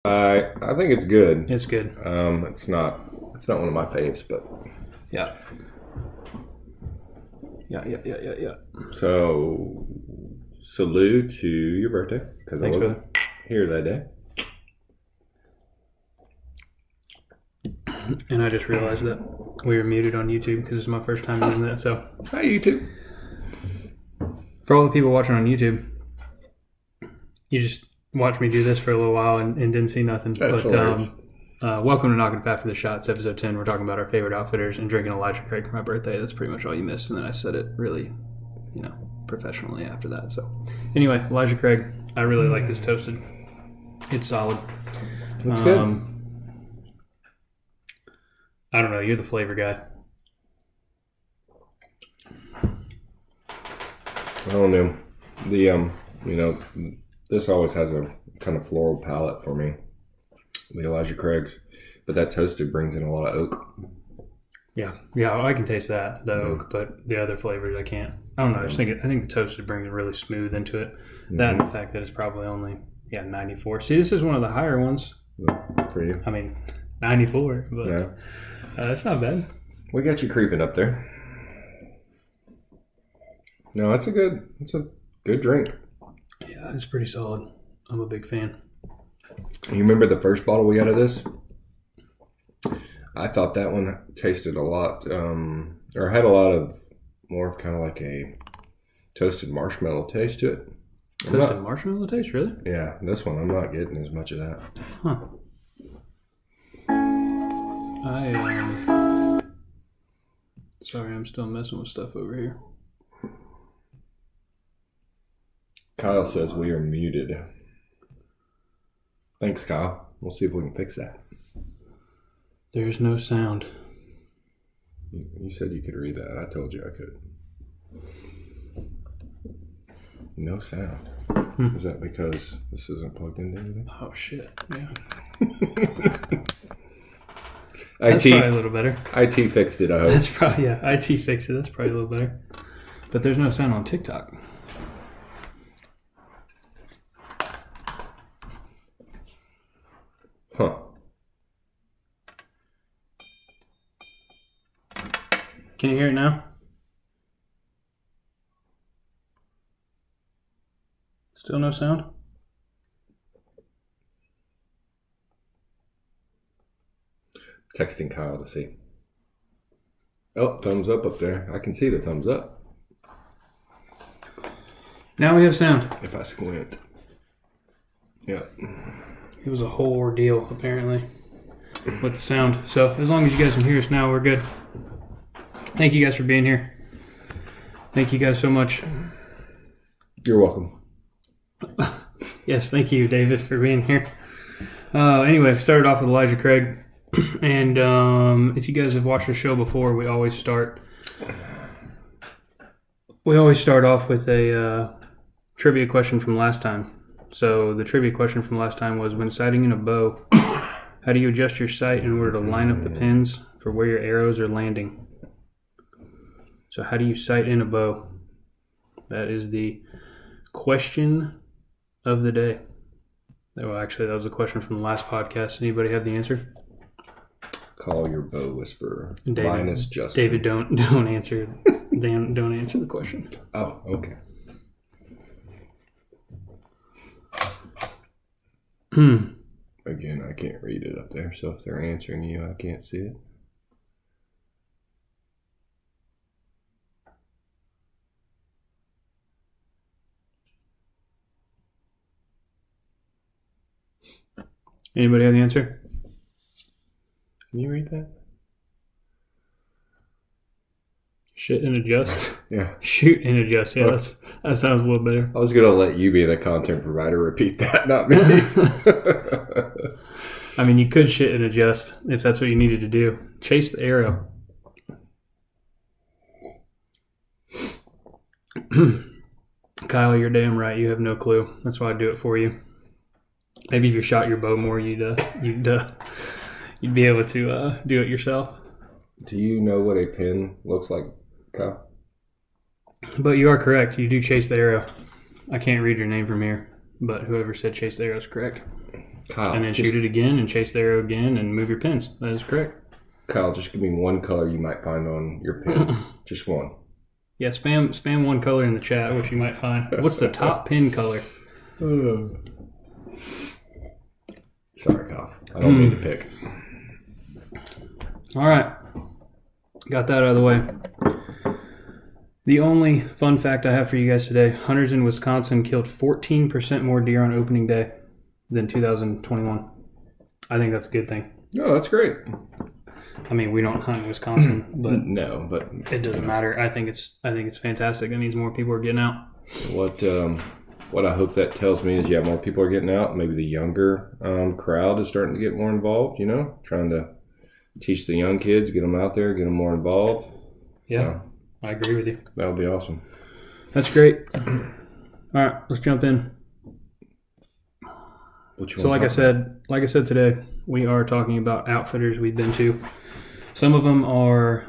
I think it's good. It's good. It's not one of my faves, but Yeah. Yeah. so salute to your birthday because I wasn't here that day. And I just realized that we were muted on YouTube because it's my first time using that. So, hi YouTube. For all the people watching on YouTube, you just watched me do this for a little while and didn't see nothing. That's hilarious. Welcome to Knocking Fat for the Shot. It's episode 10. We're talking about our favorite outfitters and drinking Elijah Craig for my birthday. That's pretty much all you missed. And then I said it really, professionally after that. So, anyway, Elijah Craig. I really like this toasted. It's solid. It's good. I don't know. You're the flavor guy. I don't know. This always has a kind of floral palate for me. The Elijah Craig's, but that toasted brings in a lot of oak. Yeah, I can taste that, the oak, but the other flavors I can't. I don't know. I think the toasted brings it really smooth into it. That and the fact that it's probably only 94. See, this is one of the higher ones for you. I mean, 94, but that's not bad. We got you creeping up there. No, it's a good drink. Yeah, it's pretty solid. I'm a big fan. You remember the first bottle we got of this? I thought that one tasted a lot, or had a lot of more of kind of like a toasted marshmallow taste to it. Toasted marshmallow taste, really? Yeah, this one I'm not getting as much of that. Huh. Sorry, I'm still messing with stuff over here. Kyle says we are muted. Thanks, Kyle. We'll see if we can fix that. There's no sound. You said you could read that. I told you I could. No sound. Is that because this isn't plugged into anything? Oh, shit. Yeah. That's probably a little better. IT fixed it, I hope. That's probably, IT fixed it. That's probably a little better. But there's no sound on TikTok. Huh. Can you hear it now? Still no sound? Texting Kyle to see. Oh, thumbs up there. I can see the thumbs up. Now we have sound. If I squint. Yeah. It was a whole ordeal, apparently, with the sound. So as long as you guys can hear us now, we're good. Thank you guys for being here. Thank you guys so much. You're welcome. Yes, thank you, David, for being here. Anyway, we started off with Elijah Craig. And if you guys have watched the show before, we always start off with a trivia question from last time. So the trivia question from last time was, when sighting in a bow, how do you adjust your sight in order to line up the pins for where your arrows are landing? So how do you sight in a bow? That is the question of the day. Well, actually, that was a question from the last podcast. Anybody have the answer? Call your bow whisperer. David, minus Justin. David, don't answer. Dan, don't answer the question. Oh, okay. Again, I can't read it up there, so if they're answering you, I can't see it. Anybody have the answer? Can you read that? Shit and adjust. Yeah. Shoot and adjust. Yeah, that sounds a little better. I was going to let you be the content provider. Repeat that, not me. I mean, you could shit and adjust if that's what you needed to do. Chase the arrow. Kyle, you're damn right. You have no clue. That's why I do it for you. Maybe if you shot your bow more, you'd be able to do it yourself. Do you know what a pin looks like, Kyle? But you are correct. You do chase the arrow. I can't read your name from here, but whoever said chase the arrow is correct. Kyle, and then shoot it again and chase the arrow again and move your pins. That is correct. Kyle, just give me one color you might find on your pin. Just one. Yeah, spam one color in the chat, which you might find. What's the top pin color? Sorry, Kyle. I don't mean to pick. All right. Got that out of the way. The only fun fact I have for you guys today, hunters in Wisconsin killed 14% more deer on opening day than 2021. I think that's a good thing. No, that's great. I mean, we don't hunt in Wisconsin, but no, but it doesn't matter. I think it's fantastic. That means more people are getting out. What I hope that tells me is, more people are getting out. Maybe the younger crowd is starting to get more involved. Trying to teach the young kids, get them out there, get them more involved. Yeah, so, I agree with you. That would be awesome. That's great. All right, let's jump in. So, like I said today, we are talking about outfitters we've been to. Some of them are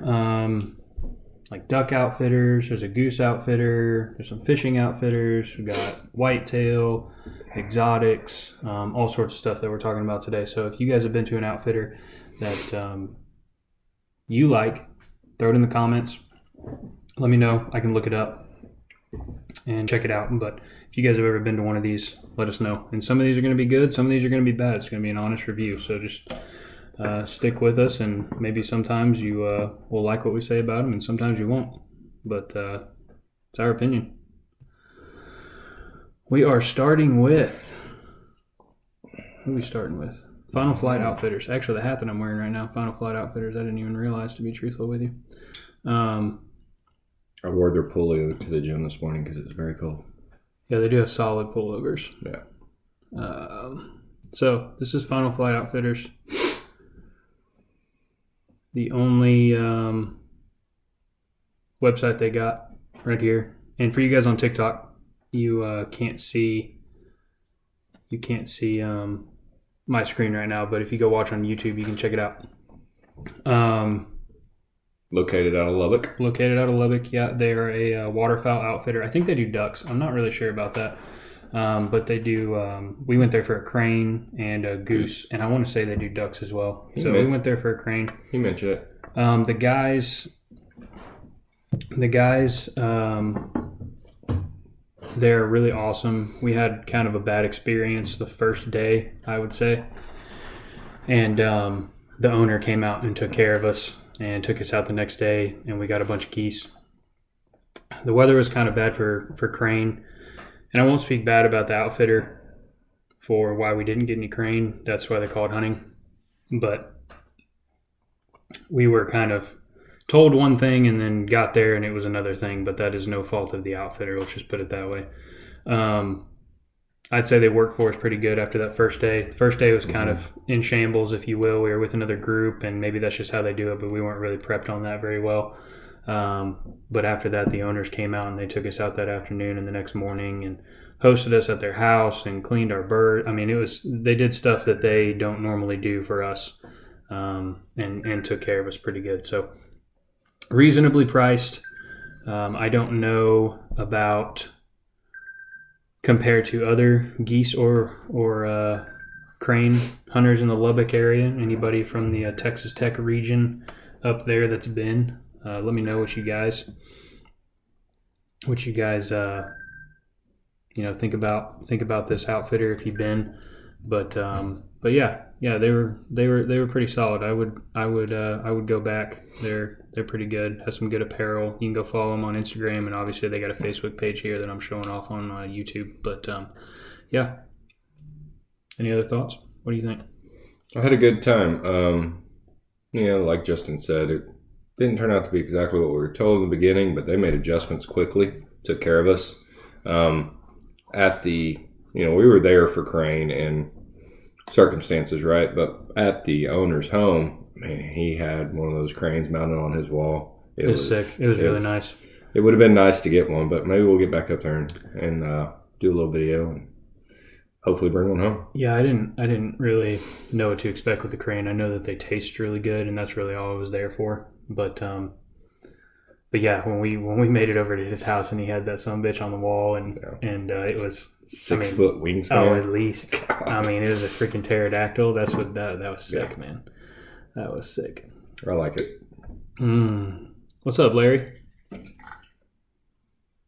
like duck outfitters. There's a goose outfitter. There's some fishing outfitters. We've got whitetail, exotics, all sorts of stuff that we're talking about today. So if you guys have been to an outfitter that you like, throw it in the comments. Let me know. I can look it up and check it out. But if you guys have ever been to one of these, let us know. And some of these are going to be good. Some of these are going to be bad. It's going to be an honest review. So just stick with us, and maybe sometimes you will like what we say about them, and sometimes you won't. But it's our opinion. We are starting with... Who are we starting with? Final Flight Outfitters. Actually, the hat that I'm wearing right now, Final Flight Outfitters, I didn't even realize, to be truthful with you. I wore their pullover to the gym this morning because it was very cold. Yeah, they do have solid pullovers. Yeah. So this is Final Flight Outfitters. The only website they got right here. And for you guys on TikTok, you can't see my screen right now, but if you go watch on YouTube, you can check it out. Located out of Lubbock. Yeah. They are a waterfowl outfitter. I think they do ducks. I'm not really sure about that. But they do, we went there for a crane and a goose, and I want to say they do ducks as well. We went there for a crane. You mentioned it. The guys, they're really awesome. We had kind of a bad experience the first day, I would say. And the owner came out and took care of us and took us out the next day, and we got a bunch of geese. The weather was kind of bad for crane. And I won't speak bad about the outfitter for why we didn't get any crane. That's why they call it hunting. But we were kind of told one thing and then got there and it was another thing. But that is no fault of the outfitter. Let's just put it that way. I'd say they worked for us pretty good after that first day. The first day was kind of in shambles, if you will. We were with another group, and maybe that's just how they do it, but we weren't really prepped on that very well. But after that, the owners came out and they took us out that afternoon and the next morning and hosted us at their house and cleaned our bird. I mean, they did stuff that they don't normally do for us, and took care of us pretty good. So reasonably priced. I don't know about compared to other geese or crane hunters in the Lubbock area. Anybody from the Texas Tech region up there that's been. Let me know what you guys think about this outfitter if you've been, but yeah, they were pretty solid. I would go back. They're pretty good. Have some good apparel. You can go follow them on Instagram, and obviously they got a Facebook page here that I'm showing off on YouTube. But yeah. Any other thoughts? What do you think? I had a good time. Like Justin said, it didn't turn out to be exactly what we were told in the beginning, but they made adjustments quickly, took care of us. We were there for crane and circumstances, right? But at the owner's home, man, he had one of those cranes mounted on his wall. It was sick. It was really nice. It would have been nice to get one, but maybe we'll get back up there and do a little video and hopefully bring one home. Yeah, I didn't really know what to expect with the crane. I know that they taste really good, and that's really all I was there for. But But yeah, when we made it over to his house and he had that sumbitch on the wall and it was 6 foot wingspan. Oh, at least. I mean, it was a freaking pterodactyl. That's what that was sick, man. That was sick. I like it. What's up, Larry?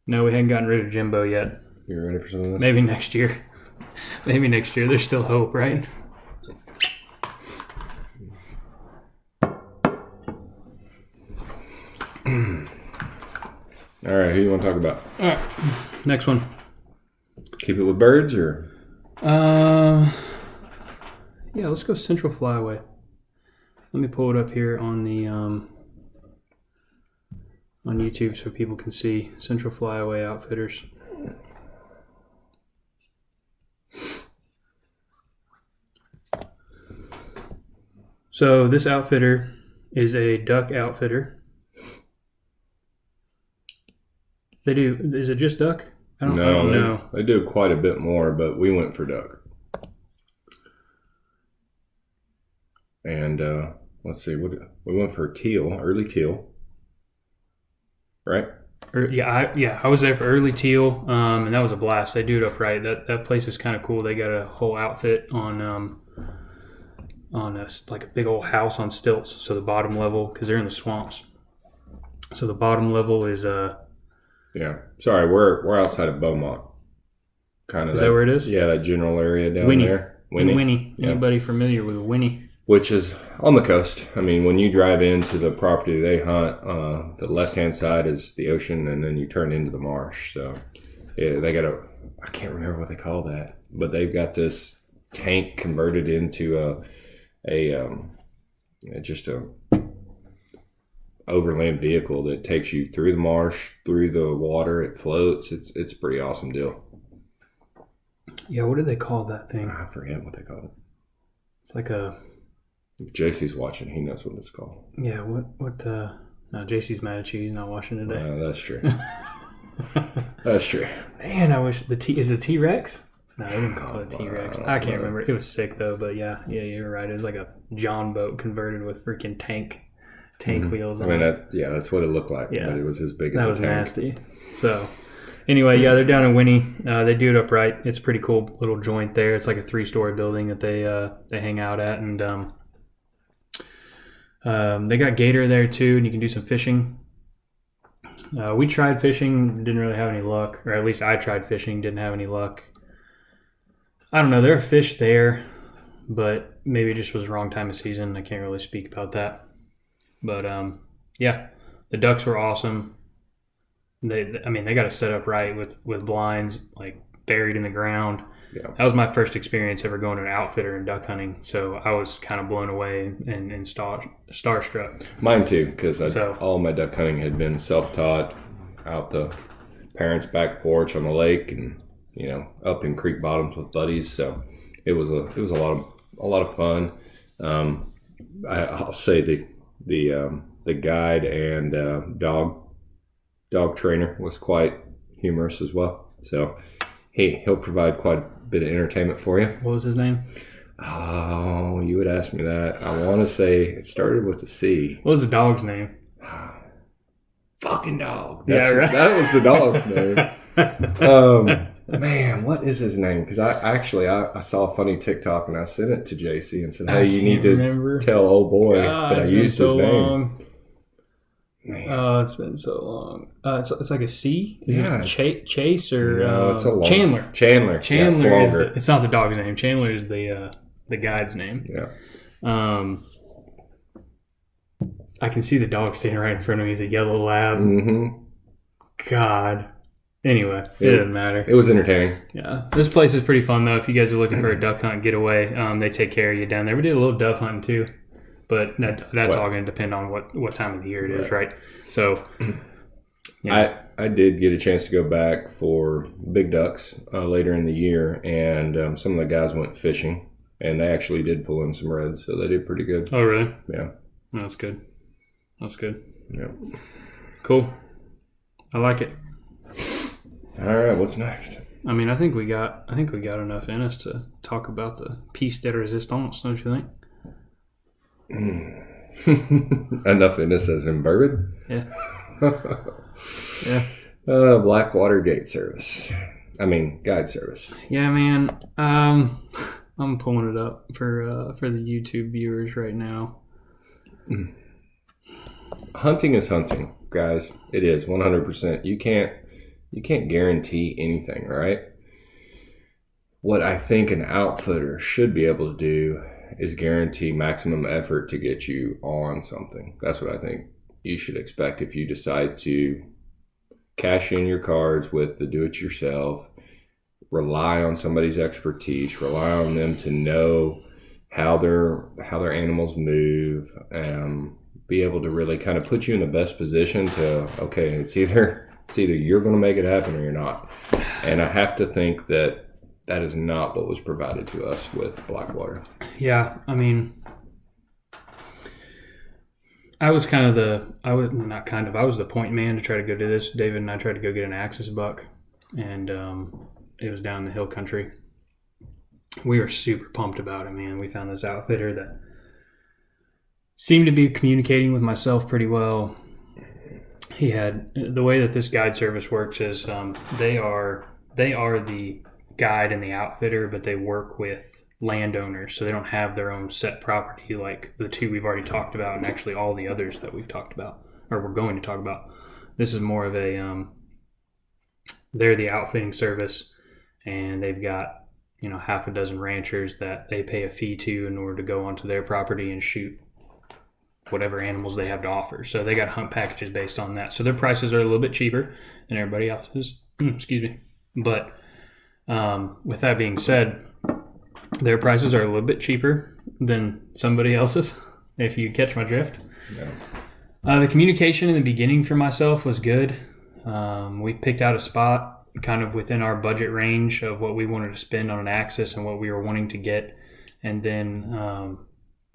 No, we hadn't gotten rid of Jimbo yet. You ready for some of this? Maybe next year. Maybe next year. There's still hope, right? All right, who you want to talk about? All right, next one. Keep it with birds, or? Yeah, let's go Central Flyway. Let me pull it up here on the on YouTube so people can see Central Flyaway Outfitters. So this outfitter is a duck outfitter. They do. Is it just duck? I don't know. They do quite a bit more, but we went for duck. And let's see, we went for teal, early teal, right? I was there for early teal, and that was a blast. They do it upright. That place is kind of cool. They got a whole outfit on like a big old house on stilts. So the bottom level, because they're in the swamps, so the bottom level is yeah. Sorry, we're outside of Beaumont. Kind of. Is that where it is? Yeah, that general area down Winnie. there. Winnie. Yeah. Anybody familiar with Winnie? Which is on the coast. I mean, when you drive into the property they hunt, the left-hand side is the ocean, and then you turn into the marsh. So, yeah, they got I can't remember what they call that, but they've got this tank converted into just a overland vehicle that takes you through the marsh, through the water. It floats. It's a pretty awesome deal. Yeah, what do they call that thing? I forget what they call it. It's like a... If JC's watching, he knows what it's called. Yeah, what no, JC's mad at you. He's not watching today. That's true. That's true. Man, I wish is it a T-Rex? No, they didn't call it a T-Rex. I can't remember. It was sick though, but yeah, you're right. It was like a John boat converted with freaking tank wheels on it. That's what it looked like. Yeah. But it was as big as that a was tank. nasty. So anyway, yeah, they're down in Winnie. They do it upright. It's a pretty cool little joint there. It's like a 3-story building that they hang out at, and they got gator there too, and you can do some fishing. We tried fishing, didn't really have any luck, or at least I tried fishing, didn't have any luck. I don't know, there are fish there, but maybe it just was the wrong time of season. I can't really speak about that. But yeah, the ducks were awesome. They got it set up right with blinds like buried in the ground. Yeah. That was my first experience ever going to an outfitter and duck hunting, so I was kind of blown away and starstruck. Mine too, because all my duck hunting had been self-taught out the parents' back porch on the lake, and up in creek bottoms with buddies. So it was a lot of fun. I'll say the guide and dog trainer was quite humorous as well. So he'll provide quite a bit of entertainment for you. What was his name? Oh, you would ask me that. I want to say it started with a C. What was the dog's name? Fucking dog. Yeah, right. That was the dog's name. Man, what is his name? Because I saw a funny TikTok and I sent it to JC and said, "Hey, you need to tell old boy that I used his name." Man. Oh, it's been so long. It's like a C. Is it Chase or no, it's a long, Chandler? Chandler. Yeah, is it's not the dog's name. Chandler is the guide's name. Yeah. I can see the dog standing right in front of me. He's a yellow lab. Mm-hmm. God. Anyway, it doesn't matter. It was entertaining. Yeah. This place is pretty fun, though. If you guys are looking for a duck hunt getaway, they take care of you down there. We did a little dove hunting, too. But that's all going to depend on what time of the year it is, right? So, yeah. I did get a chance to go back for big ducks later in the year, and some of the guys went fishing, and they actually did pull in some reds, so they did pretty good. Oh, really? Yeah. That's good. That's good. Yeah. Cool. I like it. All right, what's next? I mean, I think we got enough in us to talk about the piece de resistance, don't you think? Enough in this as in bourbon? Yeah. Yeah. Blackwater Gate Service. Guide service. Yeah, man. I'm pulling it up for the YouTube viewers right now. Hunting is hunting, guys. It is 100%. You can't guarantee anything, right? What I think an outfitter should be able to do is guarantee maximum effort to get you on something. That's what I think you should expect if you decide to cash in your cards with the do-it-yourself, rely on somebody's expertise, rely on them to know how their animals move, be able to really kind of put you in the best position to, okay, it's either you're going to make it happen or you're not. And I have to think that is not what was provided to us with Blackwater. Yeah, I was the point man to try to go do this. David and I tried to go get an axis buck, and it was down in the hill country. We were super pumped about it, man. We found this outfitter that seemed to be communicating with myself pretty well. The way that this guide service works is they are the guide and the outfitter, but they work with landowners, so they don't have their own set property like the two we've already talked about, and actually all the others that we've talked about or we're going to talk about. This is more of a they're the outfitting service, and they've got half a dozen ranchers that they pay a fee to in order to go onto their property and shoot whatever animals they have to offer. So they got hunt packages based on that, so their prices are a little bit cheaper than everybody else's. Excuse me. But with that being said, their prices are a little bit cheaper than somebody else's, if you catch my drift. Yeah. The communication in the beginning for myself was good. We picked out a spot kind of within our budget range of what we wanted to spend on an axis and what we were wanting to get. And then,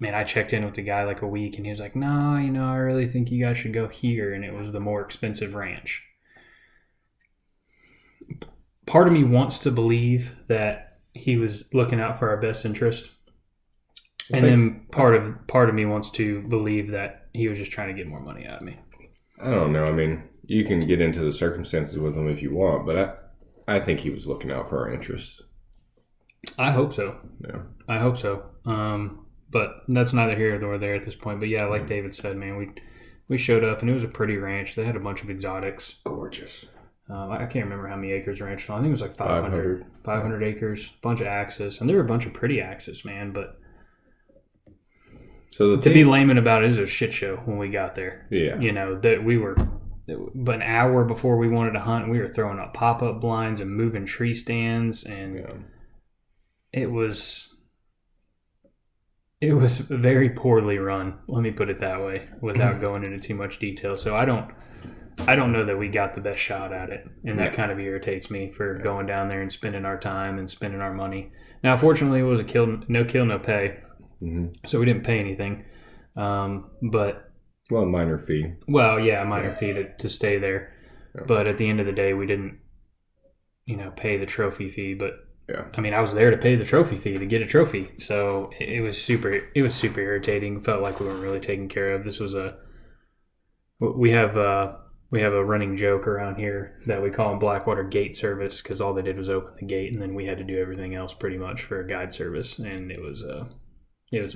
I checked in with the guy like a week, and he was like, no, I really think you guys should go here. And it was the more expensive ranch. Part of me wants to believe that he was looking out for our best interest. And then part of me wants to believe that he was just trying to get more money out of me. I don't know. You can get into the circumstances with him if you want, but I think he was looking out for our interests. I hope so. Yeah. I hope so. But that's neither here nor there at this point. But yeah, like David said, man, we showed up, and it was a pretty ranch. They had a bunch of exotics. Gorgeous. I can't remember how many acres ranch. I think it was like 500 acres, bunch of axes. And there were a bunch of pretty axes, man. But to be layman about it, it was a shit show when we got there. Yeah. But an hour before we wanted to hunt, we were throwing up pop-up blinds and moving tree stands. And it was very poorly run, let me put it that way, without going into too much detail. So I don't know that we got the best shot at it, and that kind of irritates me for going down there and spending our time and spending our money. Now, fortunately, it was no kill, no pay, so we didn't pay anything. But minor fee. Well, yeah, a minor fee to stay there. Yeah. But at the end of the day, we didn't, pay the trophy fee. But yeah, I was there to pay the trophy fee to get a trophy, so it was super irritating. Felt like we weren't really taken care of. This was we have a running joke around here that we call them Blackwater Gate Service, because all they did was open the gate, and then we had to do everything else pretty much for a guide service, and it was a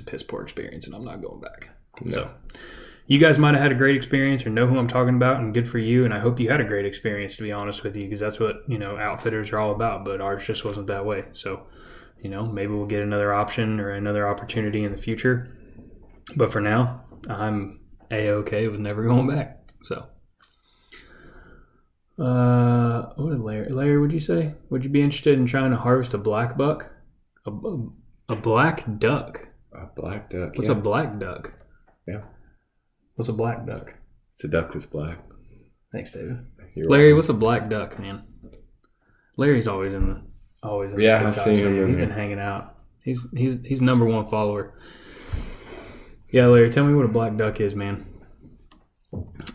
piss poor experience, and I'm not going back. No. So you guys might have had a great experience or know who I'm talking about, and good for you, and I hope you had a great experience, to be honest with you, because that's what outfitters are all about, but ours just wasn't that way. So maybe we'll get another option or another opportunity in the future, but for now I'm A-okay with never going back. So what did Larry, would you say? Would you be interested in trying to harvest a black buck? A black duck? A black duck. What's a black duck? Yeah. What's a black duck? It's a duck that's black. Thanks, David. Larry, what's a black duck, man? Larry's always in the yeah, I've seen him. He's been hanging out. He's number one follower. Yeah, Larry, tell me what a black duck is, man.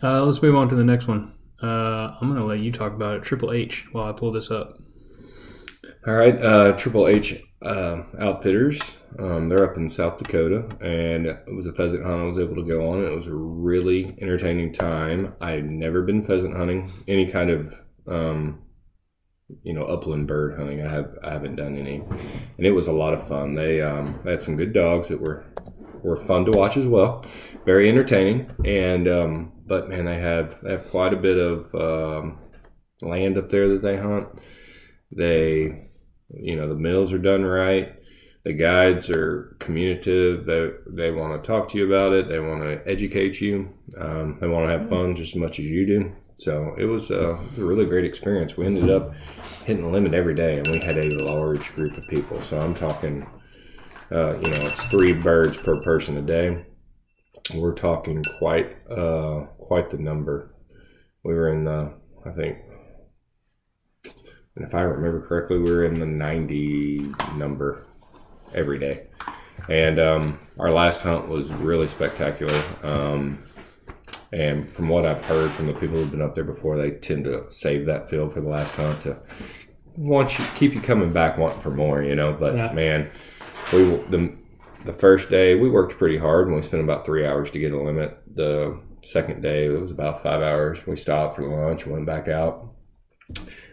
Let's move on to the next one. I'm going to let you talk about it. Triple H while I pull this up. All right. Triple H outfitters. They're up in South Dakota, and it was a pheasant hunt I was able to go on. It was a really entertaining time. I had never been pheasant hunting, any kind of upland bird hunting. I haven't done any, and it was a lot of fun. They had some good dogs that were fun to watch as well, very entertaining. And but man, they have quite a bit of land up there that they hunt. The meals are done right. The guides are communicative. They want to talk to you about it. They want to educate you. They want to have fun just as much as you do. So it was a really great experience. We ended up hitting the limit every day, and we had a large group of people. So I'm talking, it's 3 birds per person a day. We're talking quite the number. We were in I think, and if I remember correctly, we were in the 90 number every day. And our last hunt was really spectacular. And from what I've heard from the people who've been up there before, they tend to save that field for the last hunt to keep you coming back wanting for more, But Yeah. man, the first day we worked pretty hard, and we spent about 3 hours to get a limit. The second day it was about 5 hours. We stopped for lunch, went back out.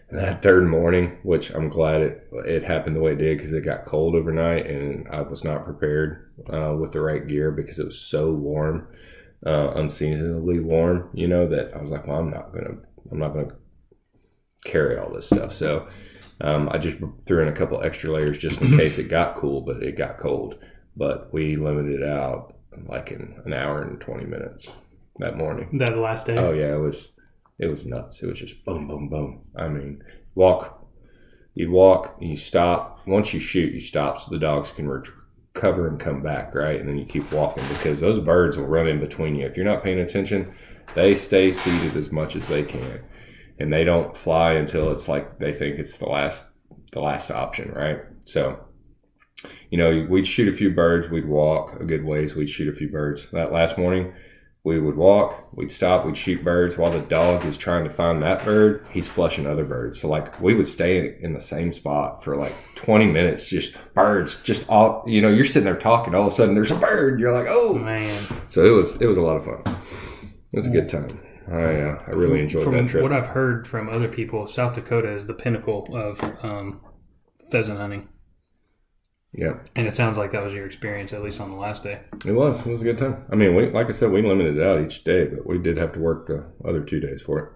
And that third morning, which I'm glad it happened the way it did, because it got cold overnight, and I was not prepared with the right gear because it was so warm, unseasonably warm. That I was like, well, I'm not gonna carry all this stuff. So I just threw in a couple extra layers just in case it got cool, but it got cold. But we limited it out like in an hour and 20 minutes that morning. That last day? Oh yeah, it was nuts. It was just boom, boom, boom. I mean, you'd walk, you stop. Once you shoot, you stop so the dogs can recover and come back, right? And then you keep walking, because those birds will run in between you. If you're not paying attention, they stay seated as much as they can. And they don't fly until it's like they think it's the last option, right? So, we'd shoot a few birds, we'd walk a good ways, we'd shoot a few birds. That last morning, we would walk, we'd stop, we'd shoot birds while the dog is trying to find that bird. He's flushing other birds. So we would stay in the same spot for like 20 minutes, just birds, just all, you're sitting there talking, all of a sudden there's a bird. You're like, oh man. So it was a lot of fun. It was a good time. I really enjoyed that trip. From what I've heard from other people, South Dakota is the pinnacle of pheasant hunting. Yeah. And it sounds like that was your experience, at least on the last day. It was a good time. I mean, like I said, we limited it out each day, but we did have to work the other 2 days for it.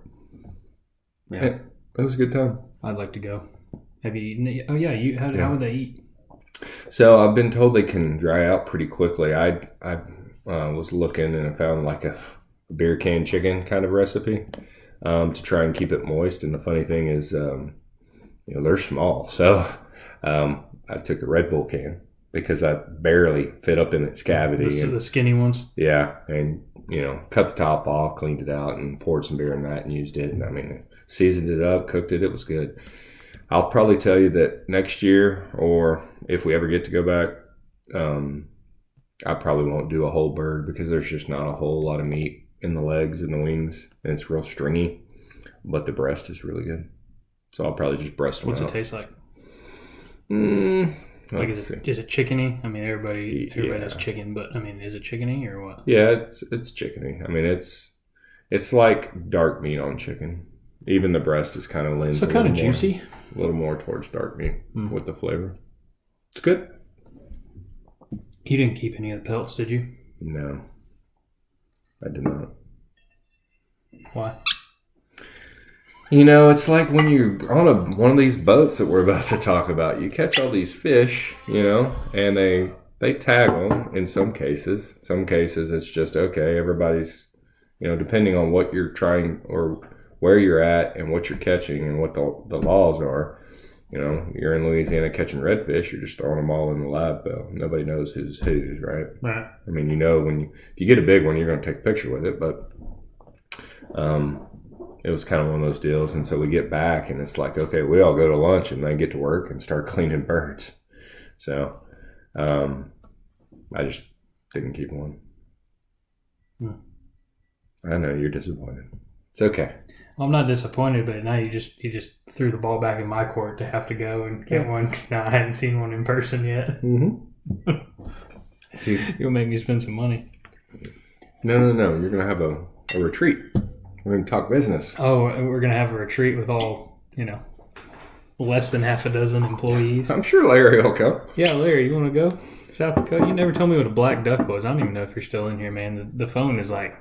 Yeah. It was a good time. I'd like to go. Have you eaten it? Oh, yeah. How would they eat? So I've been told they can dry out pretty quickly. I was looking and I found like a beer can chicken kind of recipe to try and keep it moist. And the funny thing is, they're small. So I took a Red Bull can because I barely fit up in its cavity. The skinny ones? Yeah. And, cut the top off, cleaned it out, and poured some beer in that and used it. And I mean, seasoned it up, cooked it. It was good. I'll probably tell you that next year, or if we ever get to go back, I probably won't do a whole bird because there's just not a whole lot of meat in the legs and the wings, and it's real stringy. But the breast is really good. So I'll probably just breast them out. What's it taste like? Is it chickeny? I mean, everybody knows chicken, but I mean, is it chickeny or what? Yeah, it's chickeny. I mean, it's like dark meat on chicken. Even the breast is kind of leans. So kind of juicy. A little more towards dark meat with the flavor. It's good. You didn't keep any of the pelts, did you? No, I did not. Why? It's like when you're on one of these boats that we're about to talk about. You catch all these fish, and they tag them in some cases. Some cases it's just, okay, everybody's, depending on what you're trying or where you're at and what you're catching and what the laws are. You're in Louisiana catching redfish, you're just throwing them all in the live boat. Nobody knows who's, right? Right. I mean, if you get a big one, you're going to take a picture with it, but it was kind of one of those deals. And so we get back and it's like, okay, we all go to lunch and then get to work and start cleaning birds. So I just didn't keep one. I know you're disappointed. It's okay. I'm not disappointed, but now you just threw the ball back in my court to have to go and get one because now I hadn't seen one in person yet. Mm-hmm. See, You'll make me spend some money. no. You're gonna have a retreat. We're gonna talk business. Oh, we're gonna have a retreat with all less than half a dozen employees. I'm sure Larry will come. Yeah, Larry, you want to go? South Dakota? You never told me what a black duck was. I don't even know if you're still in here, man. The phone is like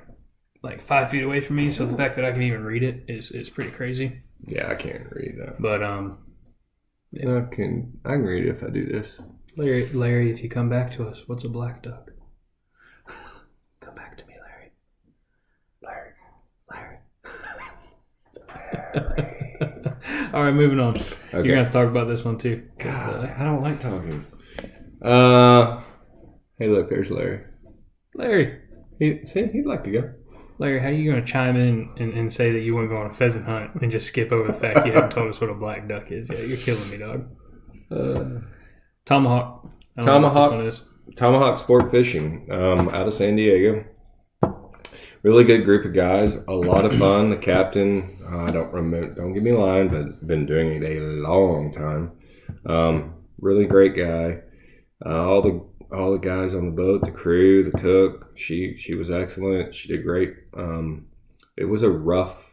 5 feet away from me, so the fact that I can even read it is pretty crazy. Yeah, I can't read that. But yeah. I can read it if I do this. Larry, if you come back to us, what's a black duck? Come back to me, Larry. All right, moving on. Okay. You're gonna have to talk about this one too. God, I don't like talking. Hey, look, there's Larry. Larry, he'd like to go. Larry, how are you going to chime in and say that you want to go on a pheasant hunt and just skip over the fact you haven't told us what a black duck is? Yeah, you're killing me, dog. Tomahawk. Tomahawk Sport Fishing out of San Diego. Really good group of guys. A lot of fun. The captain, I don't remember, don't get me lying, but been doing it a long time. Really great guy. All the guys on the boat, the crew, the cook, she was excellent. She did great. It was a rough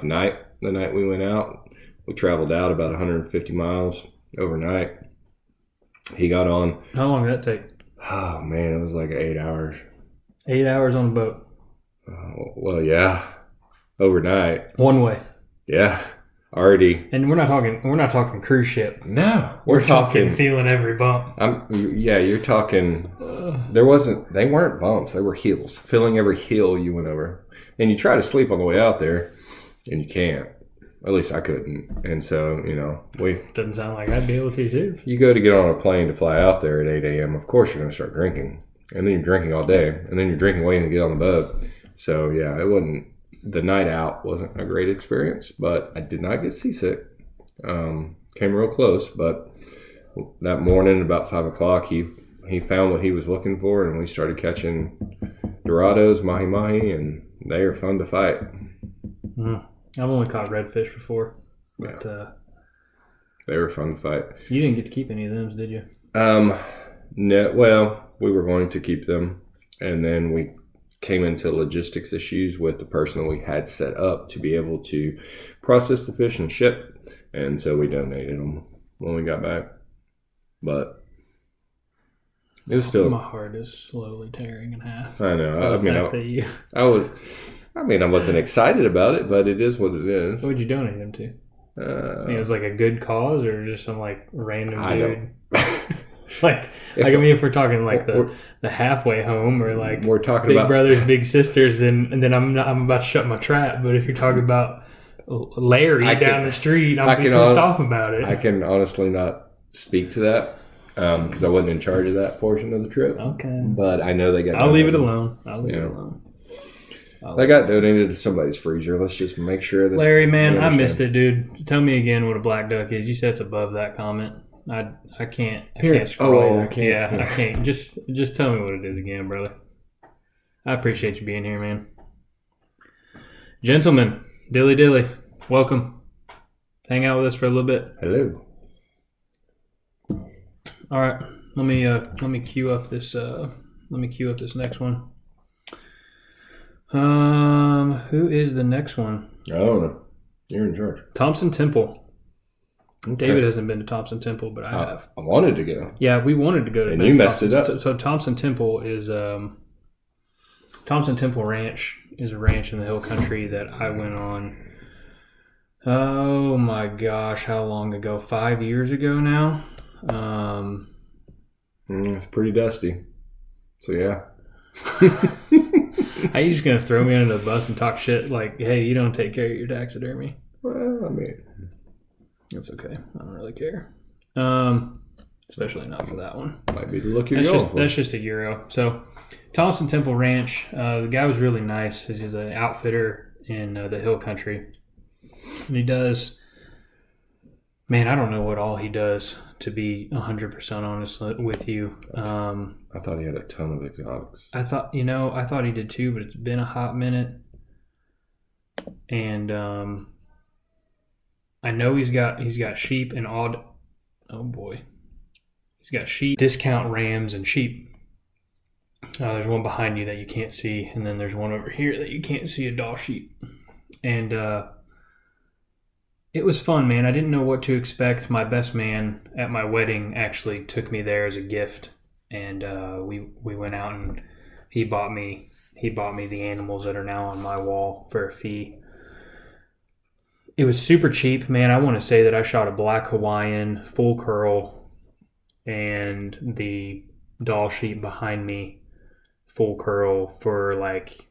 night. The night we went out, we traveled out about 150 miles overnight. He got on. How long did that take? Oh man, it was like 8 hours. 8 hours on a boat. Well, yeah, overnight. One way. Yeah, already. And we're not talking cruise ship. No, we're talking feeling every bump. You're talking. They weren't bumps. They were hills. Feeling every hill you went over, and you try to sleep on the way out there, and you can't. At least I couldn't. And so doesn't sound like I'd be able to too. You go to get on a plane to fly out there at 8 a.m. Of course, you're going to start drinking, and then you're drinking all day, and then you're drinking waiting to get on the boat. So yeah, it wasn't. The night out wasn't a great experience, but I did not get seasick. Came real close, but that morning about 5 o'clock, he found what he was looking for, and we started catching Dorados, mahi-mahi, and they are fun to fight. Mm. I've only caught redfish before, but they were fun to fight. You didn't get to keep any of them, did you? No. Well, we were going to keep them, and then we came into logistics issues with the person that we had set up to be able to process the fish and ship, and so we donated them when we got back. But it was still, my heart is slowly tearing in half. I know. I wasn't excited about it, but it is what it is. What would you donate them to? It was like a good cause, or just some like random dude? If we're talking like the halfway home, or like we're talking big about brothers, big sisters, and then I'm about to shut my trap. But if you're talking about Larry down the street, I'm pissed off about it. I can honestly not speak to that because I wasn't in charge of that portion of the trip. Okay, but I know they got. I'll leave it alone. They got donated to somebody's freezer. Let's just make sure that Larry, man, I missed it, dude. Tell me again what a black duck is. You said it's above that comment. I can't scroll. I can't. Yeah, I can't. Just tell me what it is again, brother. I appreciate you being here, man. Gentlemen, dilly, welcome. Hang out with us for a little bit. Hello. All right, let me queue up this. Let me queue up this next one. Who is the next one? I don't know. You're in charge. Thompson Temple. Okay. David hasn't been to Thompson Temple, but I have. I wanted to go. Yeah, we wanted to go to. And you messed it up. So Thompson Temple is Thompson Temple Ranch is a ranch in the hill country that I went on. Oh my gosh, how long ago? 5 years ago now. It's pretty dusty. So yeah. Are you just gonna throw me under the bus and talk shit like, hey, you don't take care of your taxidermy? Well, I mean, it's okay. I don't really care. Especially not for that one. Might be the look you're going for. That's just a Euro. So, Thompson Temple Ranch. The guy was really nice. He's an outfitter in the hill country, and he does. Man, I don't know what all he does, to be 100% honest with you. I thought he had a ton of exotics. I thought he did too, but it's been a hot minute. and I know he's got sheep and odd. Oh boy, he's got sheep, discount rams and sheep. There's one behind you that you can't see, and then there's one over here that you can't see, a doll sheep. And it was fun, man. I didn't know what to expect. My best man at my wedding actually took me there as a gift, and we went out and he bought me the animals that are now on my wall for a fee. It was super cheap, man. I want to say that I shot a black Hawaiian full curl and the doll sheep behind me full curl for like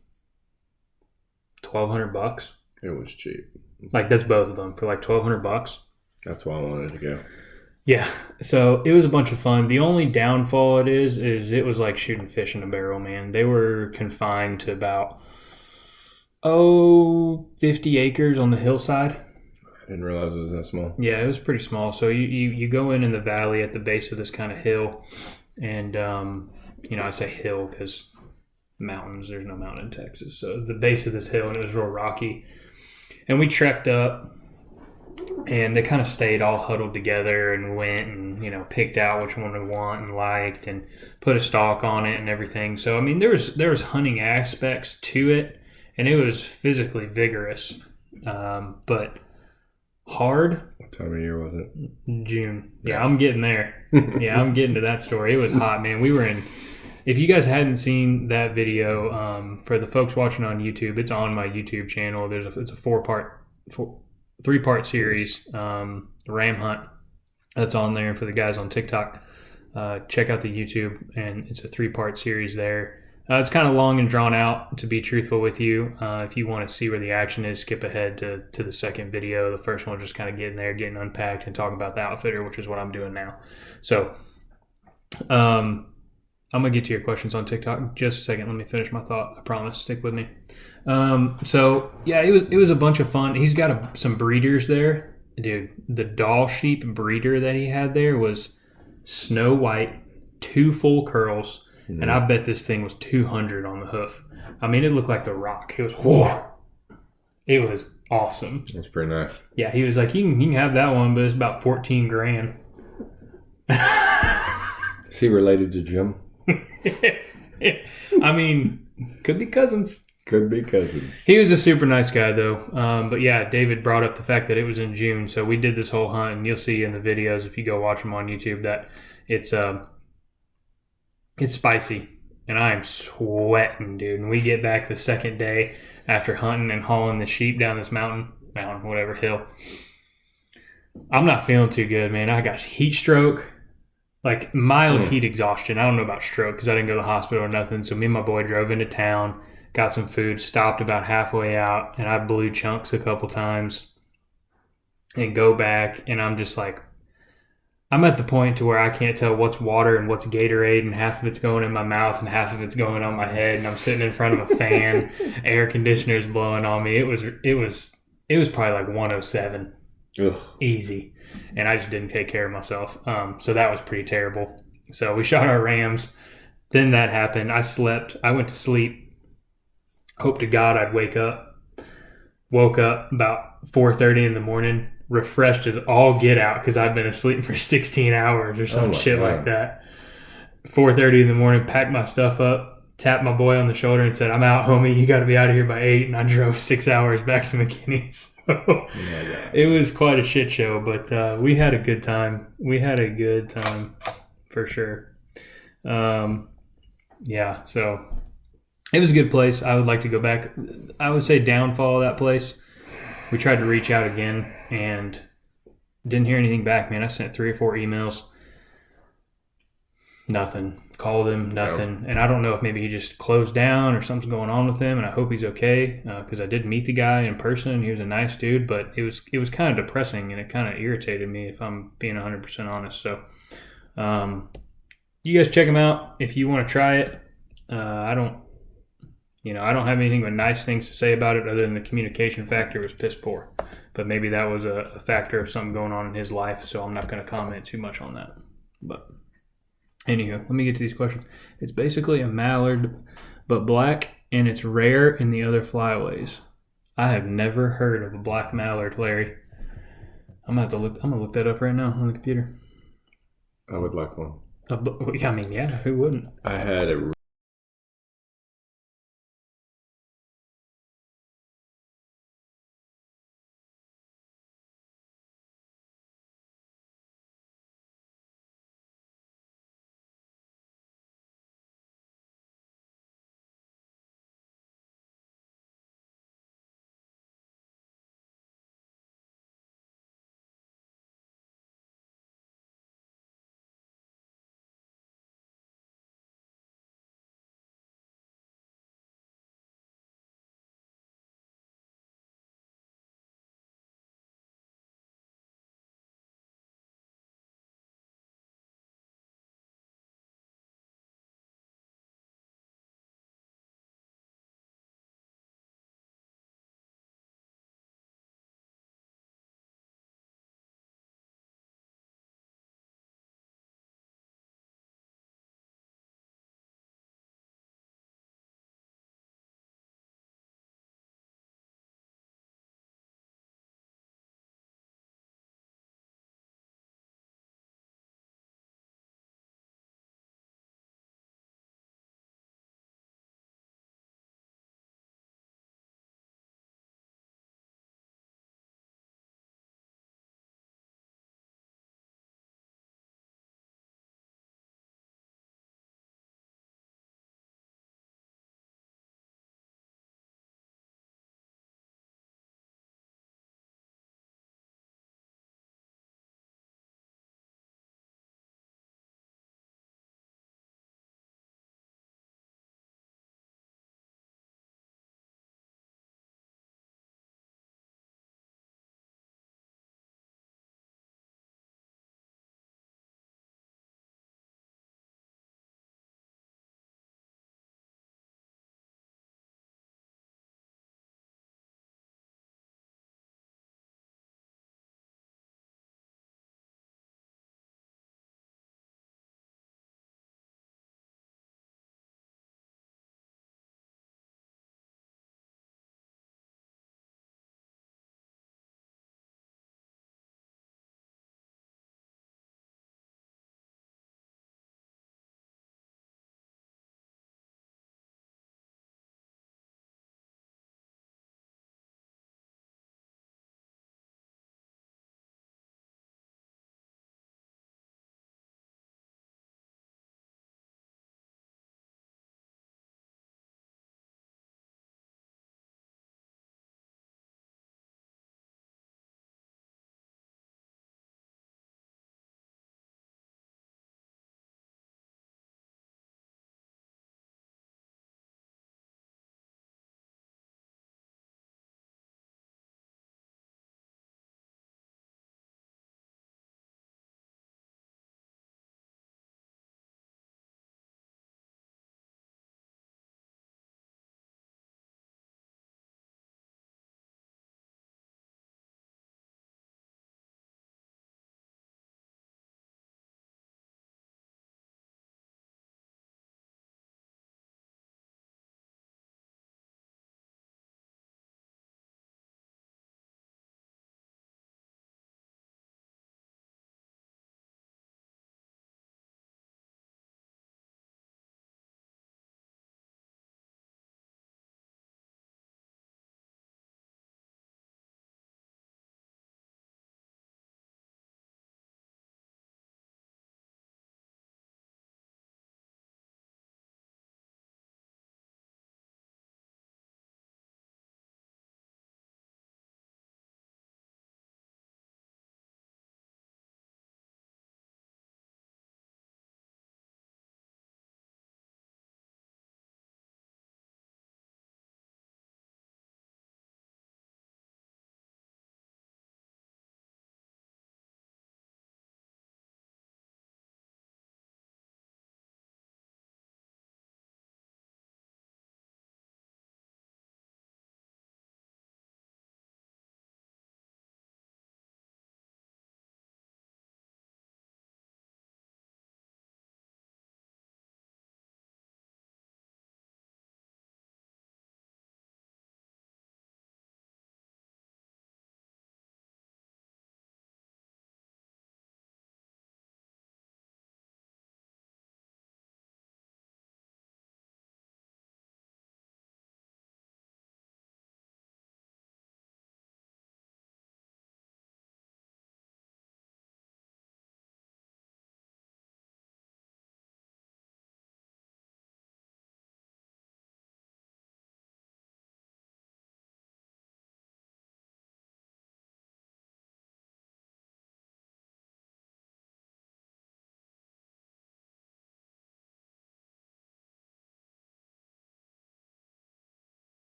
$1,200. It was cheap. Like, that's both of them for like $1,200. That's why I wanted to go. Yeah, so it was a bunch of fun. The only downfall is it was like shooting fish in a barrel, man. They were confined to about 50 acres on the hillside. I didn't realize it was that small. Yeah, it was pretty small. So you go in the valley at the base of this kind of hill, and I say hill because mountains. There's no mountain in Texas. So the base of this hill, and it was real rocky. And we trekked up, and they kind of stayed all huddled together and went and, picked out which one we want and liked and put a stalk on it and everything. So, I mean, there was hunting aspects to it, and it was physically vigorous, but hard. What time of year was it? June. Yeah, I'm getting there. Yeah, I'm getting to that story. It was hot, man. We were in... If you guys hadn't seen that video, for the folks watching on YouTube, it's on my YouTube channel. It's a three-part series, ram hunt that's on there. And for the guys on TikTok, check out the YouTube, and it's a 3-part series there. It's kind of long and drawn out, to be truthful with you. If you want to see where the action is, skip ahead to the second video. The first one was just kind of getting there, getting unpacked, and talking about the outfitter, which is what I'm doing now. So, I'm going to get to your questions on TikTok in just a second. Let me finish my thought. I promise. Stick with me. So, yeah, it was a bunch of fun. He's got some breeders there. Dude, the doll sheep breeder that he had there was snow white, 2 full curls, and I bet this thing was 200 on the hoof. I mean, it looked like The Rock. It was whoa. It was awesome. That's pretty nice. Yeah, he was like, you can have that one, but it's about $14,000. Is he related to Jim? I mean, could be cousins. Could be cousins. He was a super nice guy, though. But yeah, David brought up the fact that it was in June, so we did this whole hunt, and you'll see in the videos if you go watch them on YouTube that it's spicy, and I am sweating, dude. And we get back the second day after hunting and hauling the sheep down this mountain, whatever hill. I'm not feeling too good, man. I got heat stroke. Like mild heat exhaustion. I don't know about stroke because I didn't go to the hospital or nothing. So me and my boy drove into town, got some food, stopped about halfway out, and I blew chunks a couple times and go back. And I'm just like, I'm at the point to where I can't tell what's water and what's Gatorade, and half of it's going in my mouth and half of it's going on my head. And I'm sitting in front of a fan, air conditioner's blowing on me. It was probably like 107. Ugh. Easy. And I just didn't take care of myself. So that was pretty terrible. So we shot our rams. Then that happened. I slept. I went to sleep. Hope to God I'd wake up. Woke up about 4:30 in the morning, refreshed as all get out because I've been asleep for 16 hours or some shit like that. 4:30 in the morning, packed my stuff up, tapped my boy on the shoulder and said, I'm out, homie. You got to be out of here by 8. And I drove 6 hours back to McKinney's. So it was quite a shit show, but we had a good time. We had a good time for sure. Yeah, so it was a good place. I would like to go back. I would say downfall of that place. We tried to reach out again and didn't hear anything back, man. I sent 3 or 4 emails. Nothing. Called him, nothing. And I don't know if maybe he just closed down or something's going on with him, and I hope he's okay because I did meet the guy in person, and he was a nice dude, but it was kind of depressing, and it kind of irritated me if I'm being 100% honest. So you guys check him out if you want to try it. I don't have anything but nice things to say about it other than the communication factor was piss poor. But maybe that was a factor of something going on in his life, so I'm not going to comment too much on that. But anywho, let me get to these questions. It's basically a mallard, but black, and it's rare in the other flyaways. I have never heard of a black mallard, Larry. I'm gonna have to look. I'm gonna look that up right now on the computer. I would like one. I mean, yeah, who wouldn't? I had a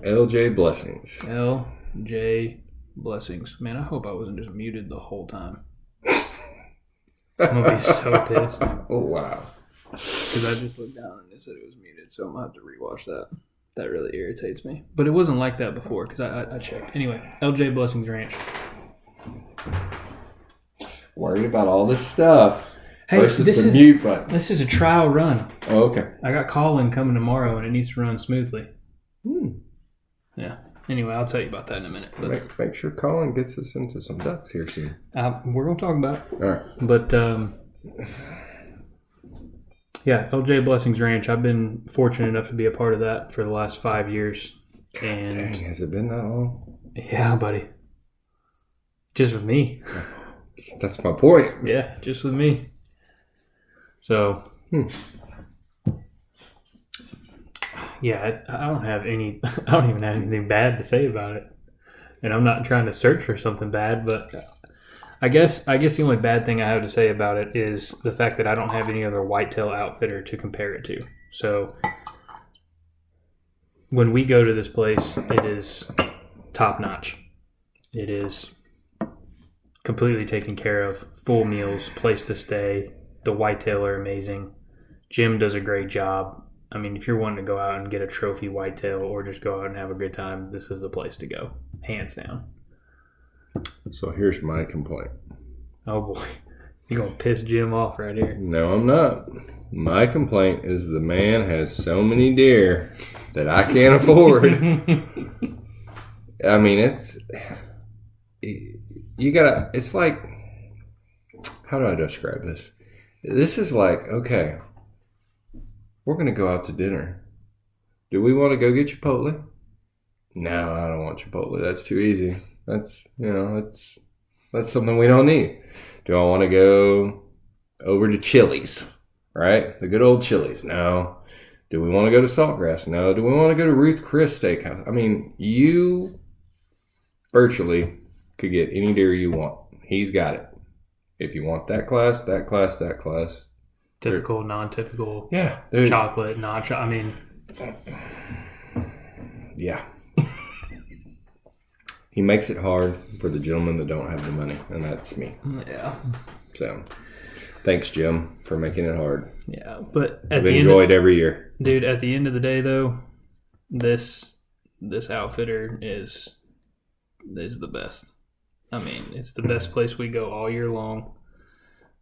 LJ Blessings. LJ Blessings. Man, I hope I wasn't just muted the whole time. I'm going to be so pissed. Oh, wow. Because I just looked down and it said it was muted, so I'm going to have to rewatch that. That really irritates me. But it wasn't like that before because I checked. Anyway, LJ Blessings Ranch. Worried about all this stuff. Hey, versus the mute button. This is a trial run. Oh, okay. I got call-in coming tomorrow and it needs to run smoothly. Hmm. Yeah. Anyway, I'll tell you about that in a minute. But make sure Colin gets us into some ducks here soon. We're going to talk about it. All right. But, yeah, LJ Blessings Ranch. I've been fortunate enough to be a part of that for the last 5 years. And dang, has it been that long? Yeah, buddy. Just with me. That's my point. Yeah, just with me. So, yeah, I don't have any. I don't even have anything bad to say about it, and I'm not trying to search for something bad. But I guess the only bad thing I have to say about it is the fact that I don't have any other whitetail outfitter to compare it to. So, when we go to this place, it is top notch. It is completely taken care of, full meals, place to stay. The whitetail are amazing. Jim does a great job. I mean, if you're wanting to go out and get a trophy whitetail or just go out and have a good time, this is the place to go, hands down. So here's my complaint. Oh boy, you're gonna piss Jim off right here. No, I'm not. My complaint is the man has so many deer that I can't afford. I mean, it's like, how do I describe this? This is like, okay, we're going to go out to dinner. Do we want to go get Chipotle? No, I don't want Chipotle. That's too easy. That's something we don't need. Do I want to go over to Chili's, right? The good old Chili's? No. Do we want to go to Saltgrass? No. Do we want to go to Ruth Chris Steakhouse? I mean, you virtually could get any deer you want. He's got it. If you want that class. Typical, non-typical. Yeah. Chocolate, I mean. Yeah. He makes it hard for the gentlemen that don't have the money, and that's me. Yeah. So, thanks, Jim, for making it hard. Yeah, but I've enjoyed every year. Dude, at the end of the day, though, this outfitter is the best. I mean, it's the best place we go all year long.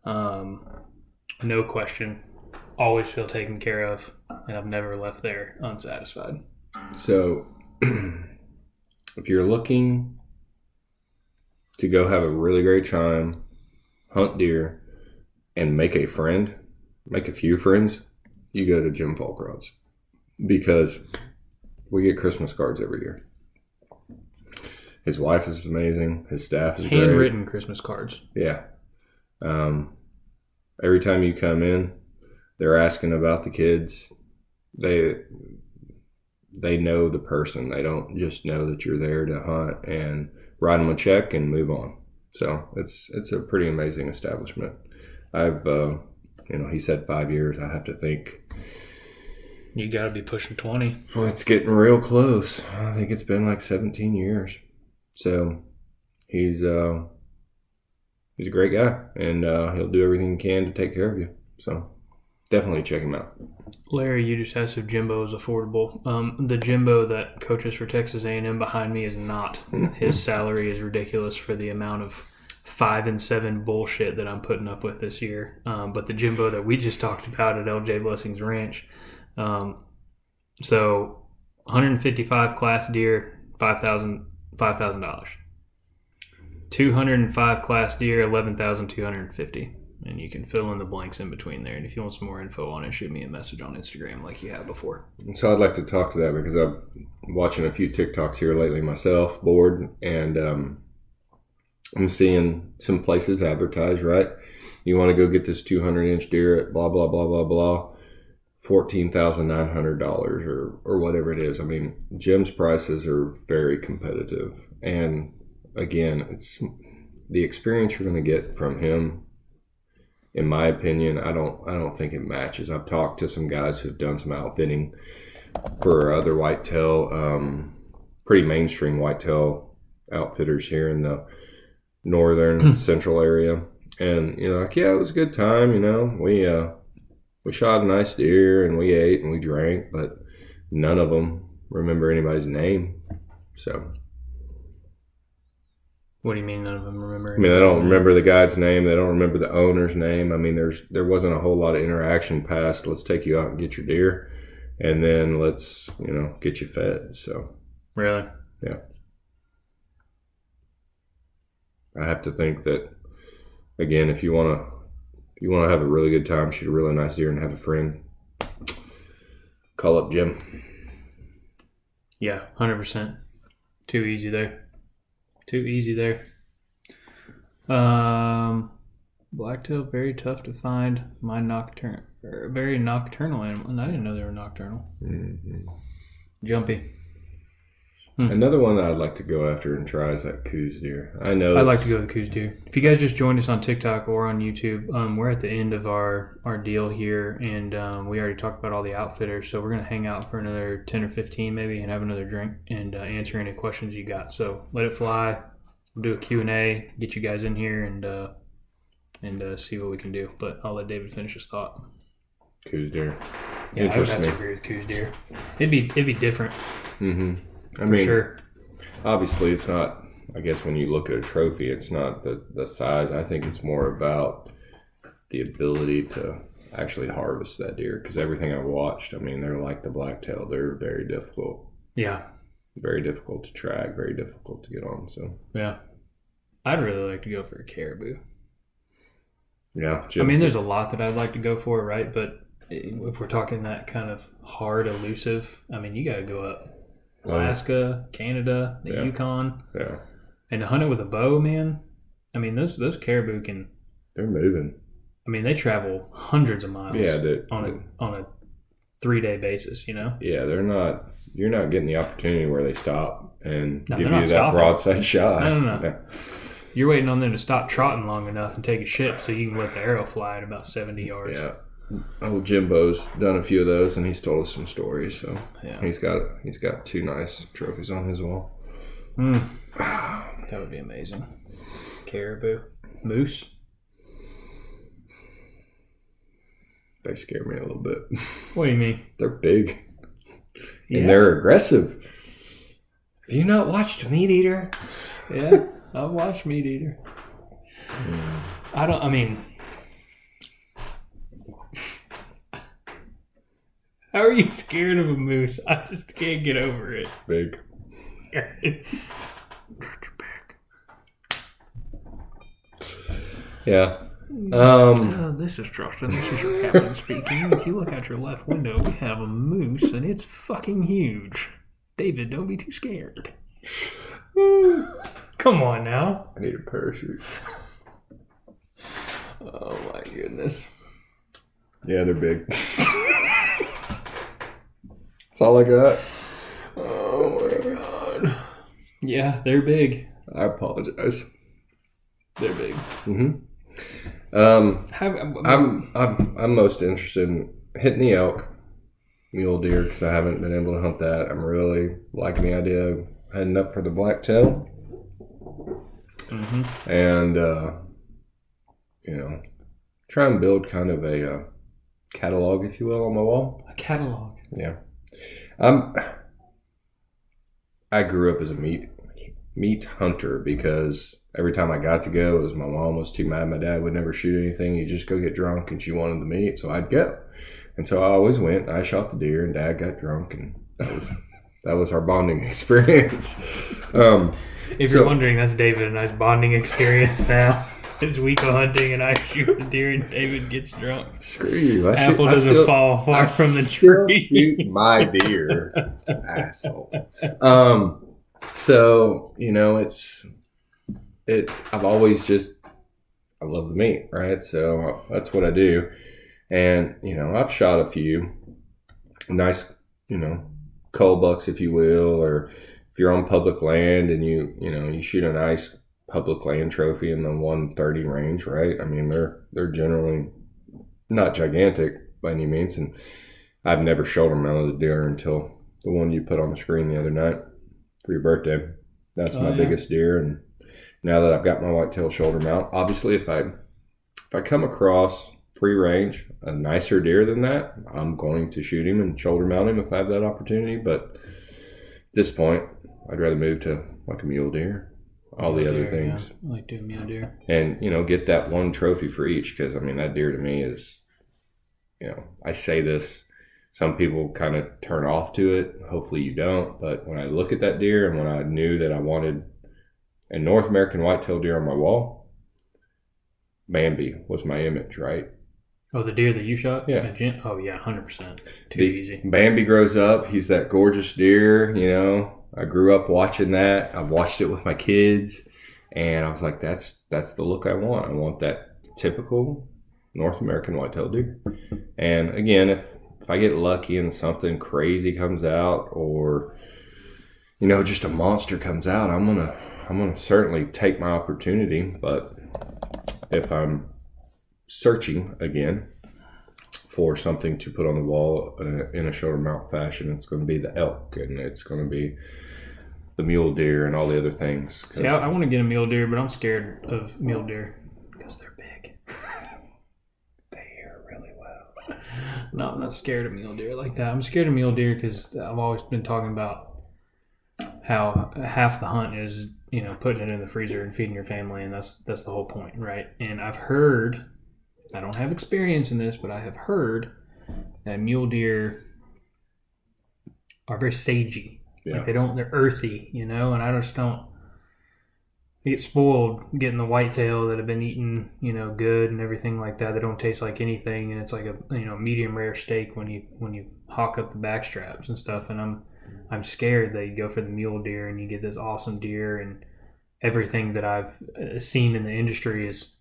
No question. Always feel taken care of, and I've never left there unsatisfied. So, if you're looking to go have a really great time, hunt deer, and make a few friends, you go to Jim Falkrod's, because we get Christmas cards every year. His wife is amazing. His staff is handwritten great. Christmas cards. Yeah. Every time you come in, they're asking about the kids. They know the person. They don't just know that you're there to hunt and write them a check and move on. So it's a pretty amazing establishment. I've he said 5 years. I have to think. You got to be pushing 20. Well, it's getting real close. I think it's been like 17 years. So he's a great guy, and he'll do everything he can to take care of you. So definitely check him out. Larry, you just asked if Jimbo is affordable. The Jimbo that coaches for Texas A&M behind me is not. His salary is ridiculous for the amount of 5 and 7 bullshit that I'm putting up with this year. But the Jimbo that we just talked about at LJ Blessings Ranch, so 155 class deer, $5,000. 205 class deer, $11,250. And you can fill in the blanks in between there. And if you want some more info on it, shoot me a message on Instagram like you have before. So I'd like to talk to that because I'm watching a few TikToks here lately myself, bored, and I'm seeing some places advertise, right? You want to go get this 200-inch deer at blah, blah, blah, blah, blah, $14,900 or whatever it is. I mean, Jim's prices are very competitive. And again, it's the experience you're going to get from him. In my opinion, I don't think it matches. I've talked to some guys who've done some outfitting for other whitetail pretty mainstream whitetail outfitters here in the northern central area. And, like, yeah, it was a good time, we shot a nice deer and we ate and we drank, but none of them remember anybody's name. So, what do you mean none of them remember? I mean, they don't remember the guy's name. They don't remember the owner's name. I mean, there wasn't a whole lot of interaction past, let's take you out and get your deer, and then let's, get you fed. So, really? Yeah. I have to think that, again, if you want to have a really good time, shoot a really nice deer, and have a friend, call up Jim. Yeah, 100%. Too easy there. Blacktail, very tough to find. Very nocturnal animal. And I didn't know they were nocturnal. Mm-hmm. Jumpy. Another one that I'd like to go after and try is that Coues deer. I know I'd like to go with the Coues deer. If you guys just joined us on TikTok or on YouTube, we're at the end of our deal here, and we already talked about all the outfitters, so we're going to hang out for another 10 or 15 maybe and have another drink and answer any questions you got. So let it fly. We'll do a Q&A, get you guys in here and see what we can do. But I'll let David finish his thought. Coues deer. Yeah, I would have to agree with Coues deer. It'd be different. Mm-hmm. I mean, sure. Obviously, it's not, I guess when you look at a trophy, it's not the size. I think it's more about the ability to actually harvest that deer. Because everything I've watched, I mean, they're like the blacktail. They're very difficult. Yeah. Very difficult to track, very difficult to get on. So, yeah. I'd really like to go for a caribou. Yeah. I mean, there's a lot that I'd like to go for, right? But if we're talking that kind of hard, elusive, I mean, you got to go up. Alaska, Canada, the Yukon. Yeah. And to hunt it with a bow, man, I mean, those caribou they're moving. I mean, they travel hundreds of miles on a 3-day basis, Yeah, you're not getting the opportunity where they stop and give you that broadside shot. No. Yeah. You're waiting on them to stop trotting long enough and take a shit so you can let the arrow fly at about 70 yards. Yeah. Old Jimbo's done a few of those, and he's told us some stories. So yeah. He's got 2 nice trophies on his wall. That would be amazing. Caribou, moose. They scare me a little bit. What do you mean? They're big, and they're aggressive. Have you not watched Meat Eater? Yeah, I've watched Meat Eater. I mean. How are you scared of a moose? I just can't get over it. It's big. Yeah. This is Justin. This is your captain speaking. If you look out your left window, we have a moose, and it's fucking huge. David, don't be too scared. Come on now. I need a parachute. Oh my goodness. Yeah, they're big. That's all I got. Oh my god. Yeah, they're big. I apologize. They're big. Mm-hmm. I'm most interested in hitting the elk, mule deer, because I haven't been able to hunt that. I'm really liking the idea of heading up for the blacktail. Mm-hmm. And try and build kind of a catalog, if you will, on my wall. A catalog. Yeah. I grew up as a meat hunter because every time I got to go, it was my mom was too mad. My dad would never shoot anything. He'd just go get drunk, and she wanted the meat, so I'd go. And so I always went. I shot the deer, and Dad got drunk, and that was our bonding experience. If you're wondering, that's David and I's bonding experience now. As we go hunting and I shoot the deer and David gets drunk. Screw you. Apple doesn't fall far from the tree. Shoot my deer. Asshole. So, I've always I love the meat, right? So that's what I do. And, I've shot a few nice, cull bucks, if you will, or if you're on public land and you shoot a nice public land trophy in the 130 range, right? I mean, they're generally not gigantic by any means, and I've never shoulder mounted a deer until the one you put on the screen the other night. for your birthday. That's my yeah. biggest deer. And now that I've got my whitetail shoulder mount, obviously if I come across free range a nicer deer than that, I'm going to shoot him and shoulder mount him if I have that opportunity. But at this point, I'd rather move to like a mule deer, all the other things. Yeah. I like doing mule deer. And, get that one trophy for each, because, I mean, that deer to me is, I say this, some people kind of turn off to it. Hopefully you don't. But when I look at that deer and when I knew that I wanted a North American whitetail deer on my wall, Bambi was my image, right? Oh, the deer that you shot? Yeah. Oh, yeah, 100%. Too easy. Bambi grows up. He's that gorgeous deer, I grew up watching that. I've watched it with my kids. And I was like, that's the look I want. I want that typical North American whitetail deer. And again, if I get lucky and something crazy comes out or, just a monster comes out, I'm gonna certainly take my opportunity. But if I'm searching again for something to put on the wall in a shoulder mount fashion, it's going to be the elk and it's going to be the mule deer and all the other things. See, I want to get a mule deer, but I'm scared of mule deer because they're big. They hear really well. No, I'm not scared of mule deer like that. I'm scared of mule deer because I've always been talking about how half the hunt is, putting it in the freezer and feeding your family, and that's the whole point, right? And I've heard, I don't have experience in this, but I have heard that mule deer are very sagey. Yeah. Like they're earthy, and I just don't. I get spoiled getting the whitetail that have been eaten, good and everything like that. They don't taste like anything, and it's like a medium rare steak when you hawk up the back straps and stuff. And I'm scared that you go for the mule deer and you get this awesome deer, and everything that I've seen in the industry is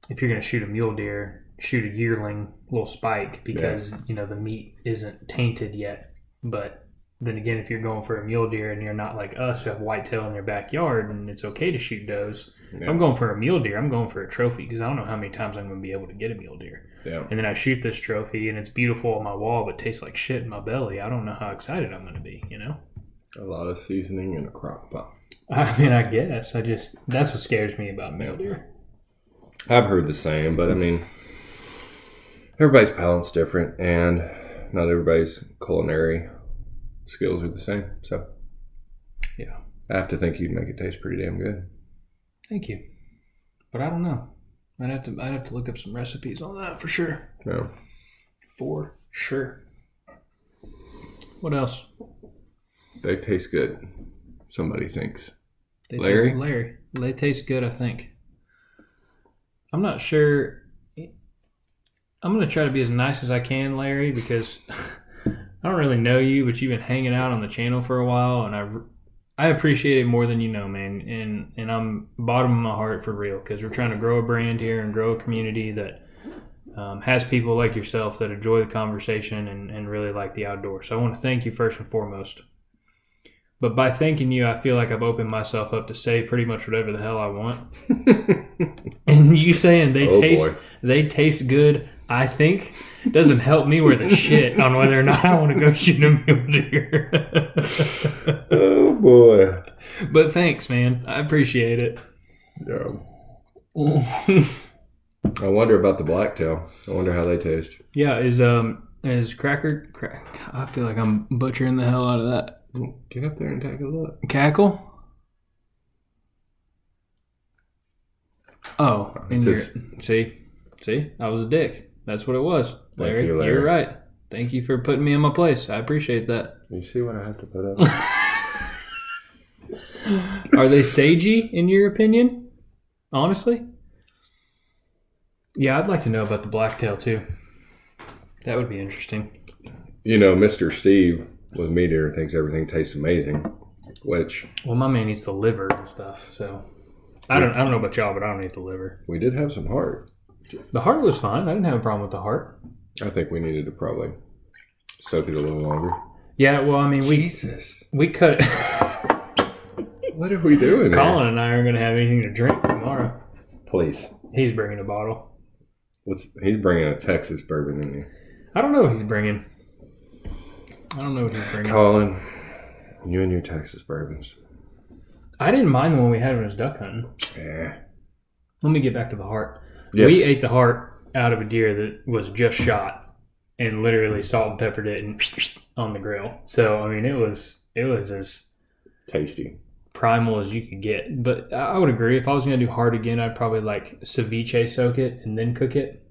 if you're going to shoot a mule deer, shoot a yearling little spike because the meat isn't tainted yet. But then again, if you're going for a mule deer and you're not like us who have whitetail in your backyard and it's okay to shoot does, I'm going for a mule deer. I'm going for a trophy because I don't know how many times I'm going to be able to get a mule deer. Yeah. And then I shoot this trophy and it's beautiful on my wall but tastes like shit in my belly. I don't know how excited I'm going to be, A lot of seasoning in a crock pot. I mean, I guess. That's what scares me about mule deer. I've heard the same, but I mean, everybody's palate's different and not everybody's culinary skills are the same. So, yeah. I have to think you'd make it taste pretty damn good. Thank you. But I don't know. I'd have to look up some recipes on that for sure. Yeah. For sure. What else? They taste good. Somebody thinks. Larry? They taste good, I think. I'm not sure. I'm going to try to be as nice as I can, Larry, because I don't really know you, but you've been hanging out on the channel for a while, and I appreciate it more than you know, man. And I'm bottom of my heart for real, because we're trying to grow a brand here and grow a community that has people like yourself that enjoy the conversation and really like the outdoors. So I want to thank you first and foremost. But by thanking you, I feel like I've opened myself up to say pretty much whatever the hell I want. And you saying they taste good, I think, doesn't help me worth a shit on whether or not I want to go shoot a mule deer. Oh boy! But thanks, man. I appreciate it. Yeah. I wonder about the blacktail. I wonder how they taste. Yeah, is cracker? I feel like I'm butchering the hell out of that. Get up there and take a look. Cackle? Oh, see, I was a dick. That's what it was, Larry. Larry. You're right. Thank you for putting me in my place. I appreciate that. You see what I have to put up? Are they sagey, in your opinion? Honestly? Yeah, I'd like to know about the blacktail, too. That would be interesting. Mr. Steve with Meat Eater thinks everything tastes amazing, which... Well, my man eats the liver and stuff, so... I don't know about y'all, but I don't eat the liver. We did have some heart. The heart was fine. I didn't have a problem with the heart. I think we needed to probably soak it a little longer. Yeah, well, I mean, we cut it. What are we doing Colin and I are going to have anything to drink tomorrow. Please. He's bringing a bottle. He's bringing a Texas bourbon, isn't he? I don't know what he's bringing. Colin, you and your Texas bourbons. I didn't mind the one we had when it was duck hunting. Yeah. Let me get back to the heart. Yes. We ate the heart out of a deer that was just shot and literally salt and peppered it and on the grill. So, I mean, it was as Tasty. primal as you could get. But I would agree. If I was going to do heart again, I'd probably like ceviche soak it and then cook it.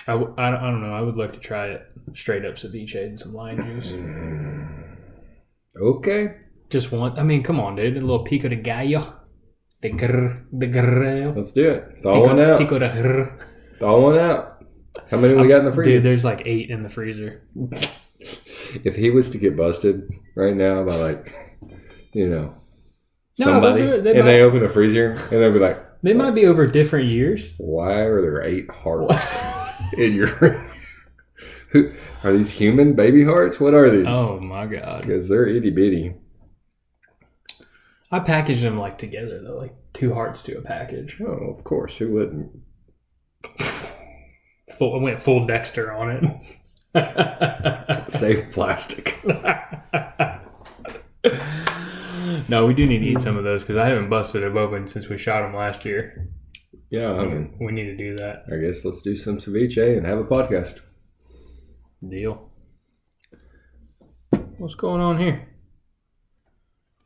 I don't know. I would like to try it straight up ceviche and some lime juice. Okay. Just one. I mean, come on, dude. A little pico de gallo. The grill. Let's do it. It's all one out. Pico de grr. It's all one out. How many we got in the freezer? Dude, there's like 8 in the freezer. If he was to get busted right now by somebody, they open the freezer and they'll be like, they might be over different years. Why are there 8 hearts in your? Are these human baby hearts? What are these? Oh my god! Because they're itty bitty. I packaged them like together though, like 2 hearts to a package. Oh, of course. Who wouldn't? I went full Dexter on it. Save plastic. No, we do need to eat some of those because I haven't busted them open since we shot them last year. Yeah, I mean, we need to do that. I guess let's do some ceviche and have a podcast. Deal. What's going on here?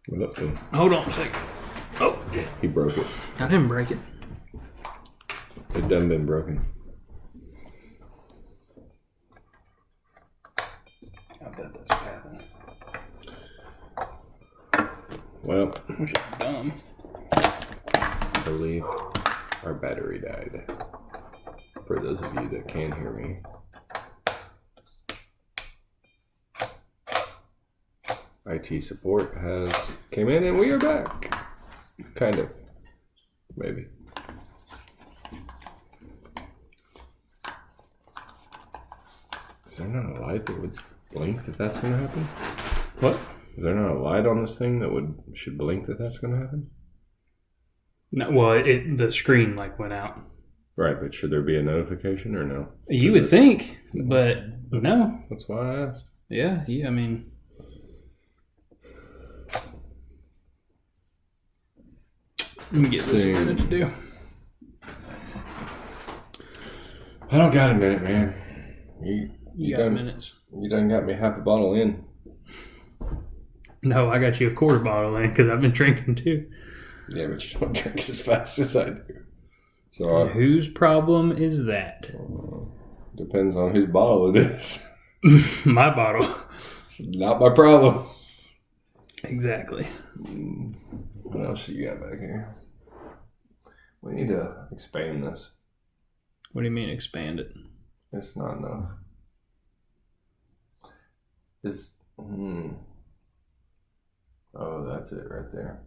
What up to? Hold on a second. Oh, he broke it. I didn't break it. It done been broken. I bet that's what happened. Well, which is dumb. I believe our battery died. For those of you that can hear me. IT support has came in and we are back. Kind of. Maybe. Is there not a light that would blink that that's going to happen? What? Is there not a light on this thing that should blink that that's going to happen? No, well, the screen like went out. Right, but should there be a notification or no? You would think, but no. That's why I asked. Yeah, I mean... Let me get this a minute to do. I don't got a minute, man. You got minutes. You done got me half a bottle in. No, I got you a quarter bottle in because I've been drinking too. Yeah, but you don't drink as fast as I do. So whose problem is that? Depends on whose bottle it is. My bottle. Not my problem. Exactly. What else you got back here? We need to expand this. What do you mean expand it? It's not enough. Oh, that's it right there.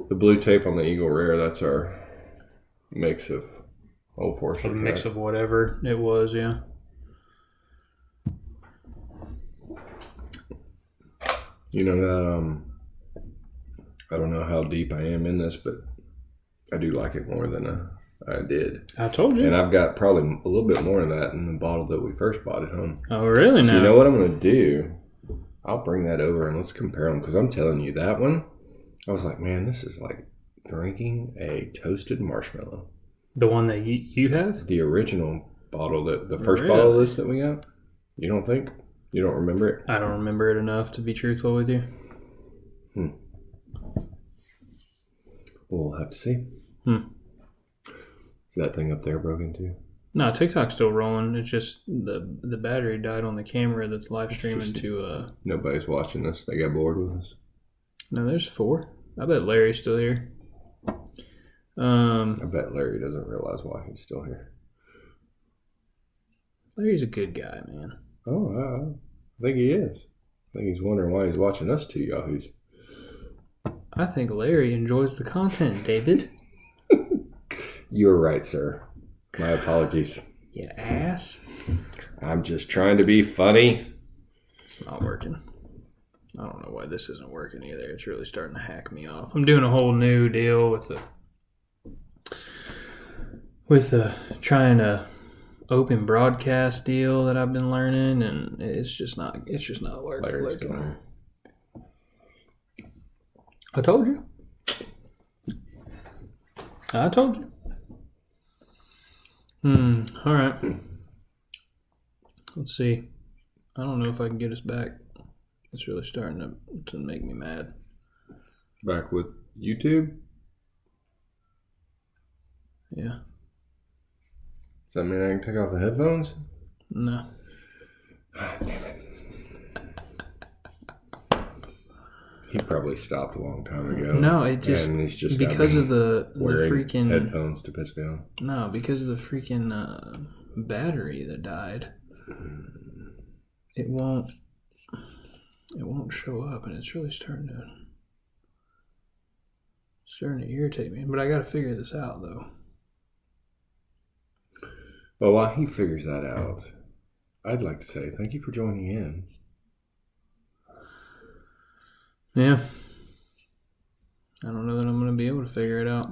The blue tape on the Eagle Rare, that's our mix of Old Forester. A mix of whatever it was, yeah. You know that, I don't know how deep I am in this, but I do like it more than I did. I told you. And I've got probably a little bit more of that in the bottle that we first bought at home. Oh, really? So now? you know what I'm going to do? I'll bring that over and let's compare them. Because I'm telling you, that one, I was like, man, this is like drinking a toasted marshmallow. The one that you have? The original bottle, the first bottle of this that we got. You don't think? You don't remember it? I don't remember it enough to be truthful with you. We'll have to see. Is that thing up there broken too? No, TikTok's still rolling. It's just the battery died on the camera that's live streaming to... Nobody's watching this. They got bored with us. No, there's 4. I bet Larry's still here. I bet Larry doesn't realize why he's still here. Larry's a good guy, man. Oh, I think he is. I think he's wondering why he's watching us two yahoos. I think Larry enjoys the content, David. You're right, sir. My apologies. You ass. I'm just trying to be funny. It's not working. I don't know why this isn't working either. It's really starting to hack me off. I'm doing a whole new deal with the trying to open broadcast deal that I've been learning, and it's just not working. I told you. I told you. All right. Let's see. I don't know if I can get us back. It's really starting to make me mad. Back with YouTube? Yeah. Does that mean I can take off the headphones? No. Ah, damn it. He probably stopped a long time ago. No, it just, and he's just because of the freaking headphones to piss me off. No, because of the freaking battery that died. It won't show up, and it's really starting to irritate me. But I got to figure this out, though. Well, while he figures that out, I'd like to say thank you for joining in. Yeah. I don't know that I'm going to be able to figure it out.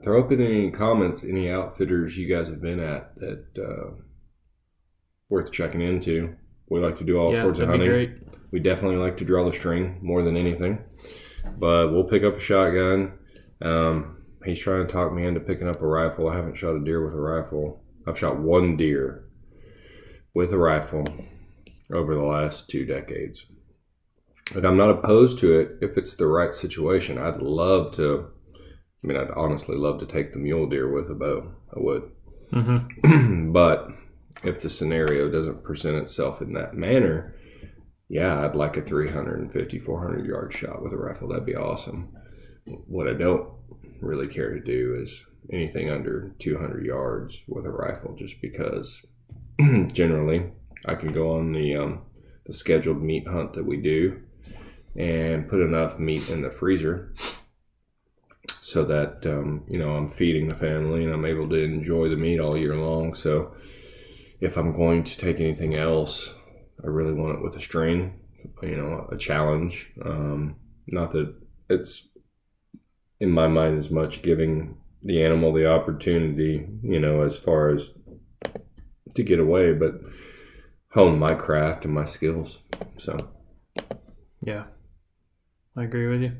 Throw up in any comments any outfitters you guys have been at that worth checking into. We like to do all sorts of hunting. Great. We definitely like to draw the string more than anything. But we'll pick up a shotgun. He's trying to talk me into picking up a rifle. I haven't shot a deer with a rifle. I've shot one deer with a rifle over the last 2 decades. But I'm not opposed to it if it's the right situation. I'd honestly love to take the mule deer with a bow. I would. Mm-hmm. But if the scenario doesn't present itself in that manner, yeah, I'd like a 350, 400 yard shot with a rifle. That'd be awesome. What I don't really care to do is anything under 200 yards with a rifle, just because generally I can go on the scheduled meat hunt that we do and put enough meat in the freezer so that I'm feeding the family and I'm able to enjoy the meat all year long. So if I'm going to take anything else, I really want it with a string, a challenge. Not that it's in my mind as much giving the animal the opportunity, as far as to get away, but hone my craft and my skills. So yeah, I agree with you.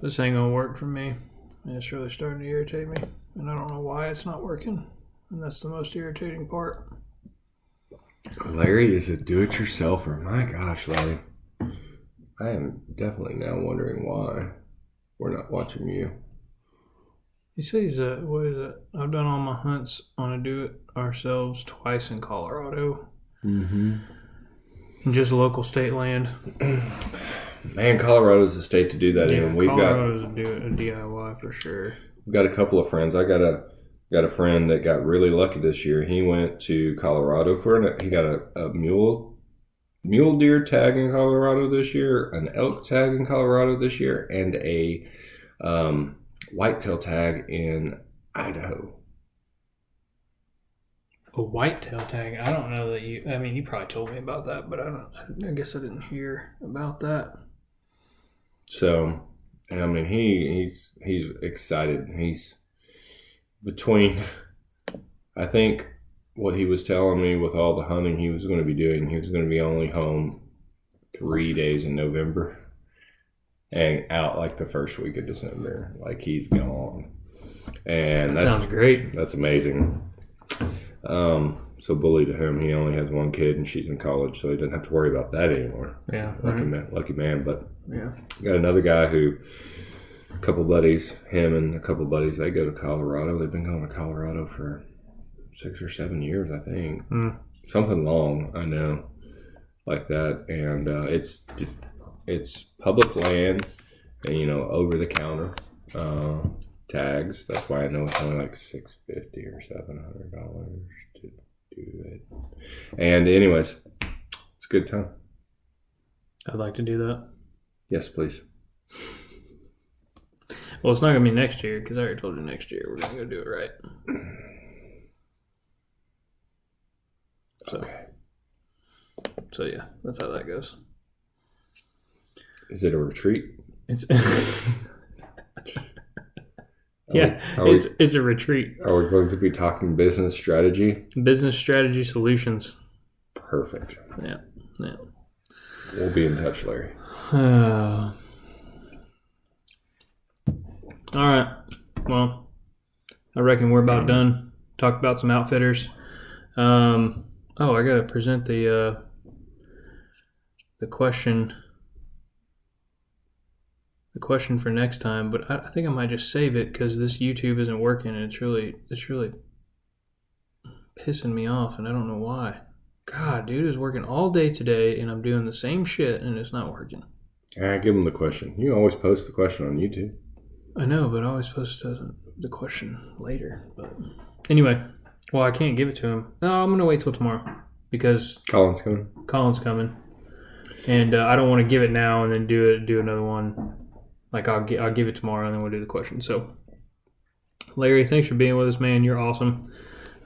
This ain't gonna work for me, and it's really starting to irritate me, and I don't know why it's not working, and that's the most irritating part. Larry is a do-it-yourselfer. My gosh, Larry, I am definitely now wondering why we're not watching you. He says what is it? I've done all my hunts on a do-it-ourselves twice in Colorado. Mm-hmm. Just local state land. Man, Colorado's the state to do that in. Colorado's a DIY for sure. We've got a couple of friends. I got a friend that got really lucky this year. He went to Colorado he got a mule deer tag in Colorado this year, an elk tag in Colorado this year, and a whitetail tag in Idaho. A whitetail tag? I don't know that you probably told me about that, but I guess I didn't hear about that. So, he's excited. He's between, I think what he was telling me with all the hunting he was going to be doing, he was going to be only home 3 days in November and out like the first week of December. Like, he's gone. And that sounds great. That's amazing. So bully to him. He only has one kid and she's in college, so he doesn't have to worry about that anymore. Yeah. Lucky man. But yeah, got another guy him and a couple buddies, they go to Colorado. They've been going to Colorado for 6 or 7 years, I think. Something long, I know, like that. And it's public land and, over the counter tags. That's why I know it's only like $650 or $700 to do it. And anyways, it's a good time. I'd like to do that. Yes, please. Well, it's not gonna be next year because I already told you next year we're gonna go do it right. So, okay. So yeah, that's how that goes. Is it a retreat? It's it's a retreat. Are we going to be talking business strategy? Business strategy solutions. Perfect. Yeah. We'll be in touch, Larry. All right. Well, I reckon we're about done. Talked about some outfitters. I got to present the question. The question for next time, but I think I might just save it because this YouTube isn't working, and it's really pissing me off, and I don't know why. God, dude, is working all day today, and I'm doing the same shit, and it's not working. Give him the question. You always post the question on YouTube. I know, but I always post the question later. But anyway, well, I can't give it to him. No, I'm gonna wait till tomorrow because Colin's coming, and I don't want to give it now and then do another one. Like I'll give it tomorrow and then we'll do the question. So, Larry, thanks for being with us, man. You're awesome.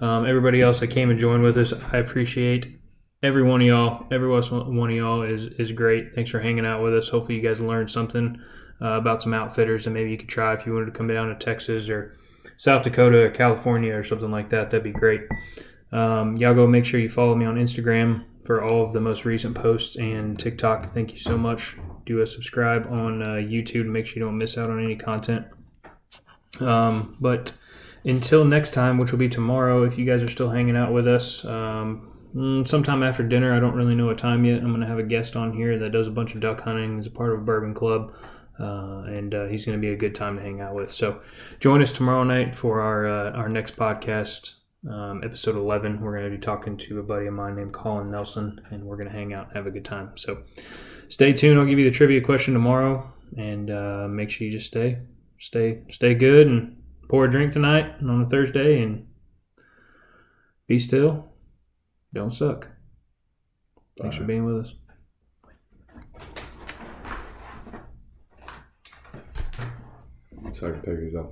Everybody else that came and joined with us, I appreciate every one of y'all. Every one of y'all is great. Thanks for hanging out with us. Hopefully you guys learned something about some outfitters that maybe you could try if you wanted to come down to Texas or South Dakota or California or something like that. That'd be great. Y'all go make sure you follow me on Instagram for all of the most recent posts and TikTok. Thank you so much. Do a subscribe on YouTube to make sure you don't miss out on any content. But until next time, which will be tomorrow, if you guys are still hanging out with us, sometime after dinner, I don't really know what time yet. I'm going to have a guest on here that does a bunch of duck hunting. He's a part of a bourbon club, and he's going to be a good time to hang out with. So join us tomorrow night for our next podcast, episode 11. We're going to be talking to a buddy of mine named Colin Nelson, and we're going to hang out and have a good time. So stay tuned. I'll give you the trivia question tomorrow, and make sure you just stay good and pour a drink tonight and on a Thursday, and be still. Don't suck. Thanks for being with us. So I can take these off.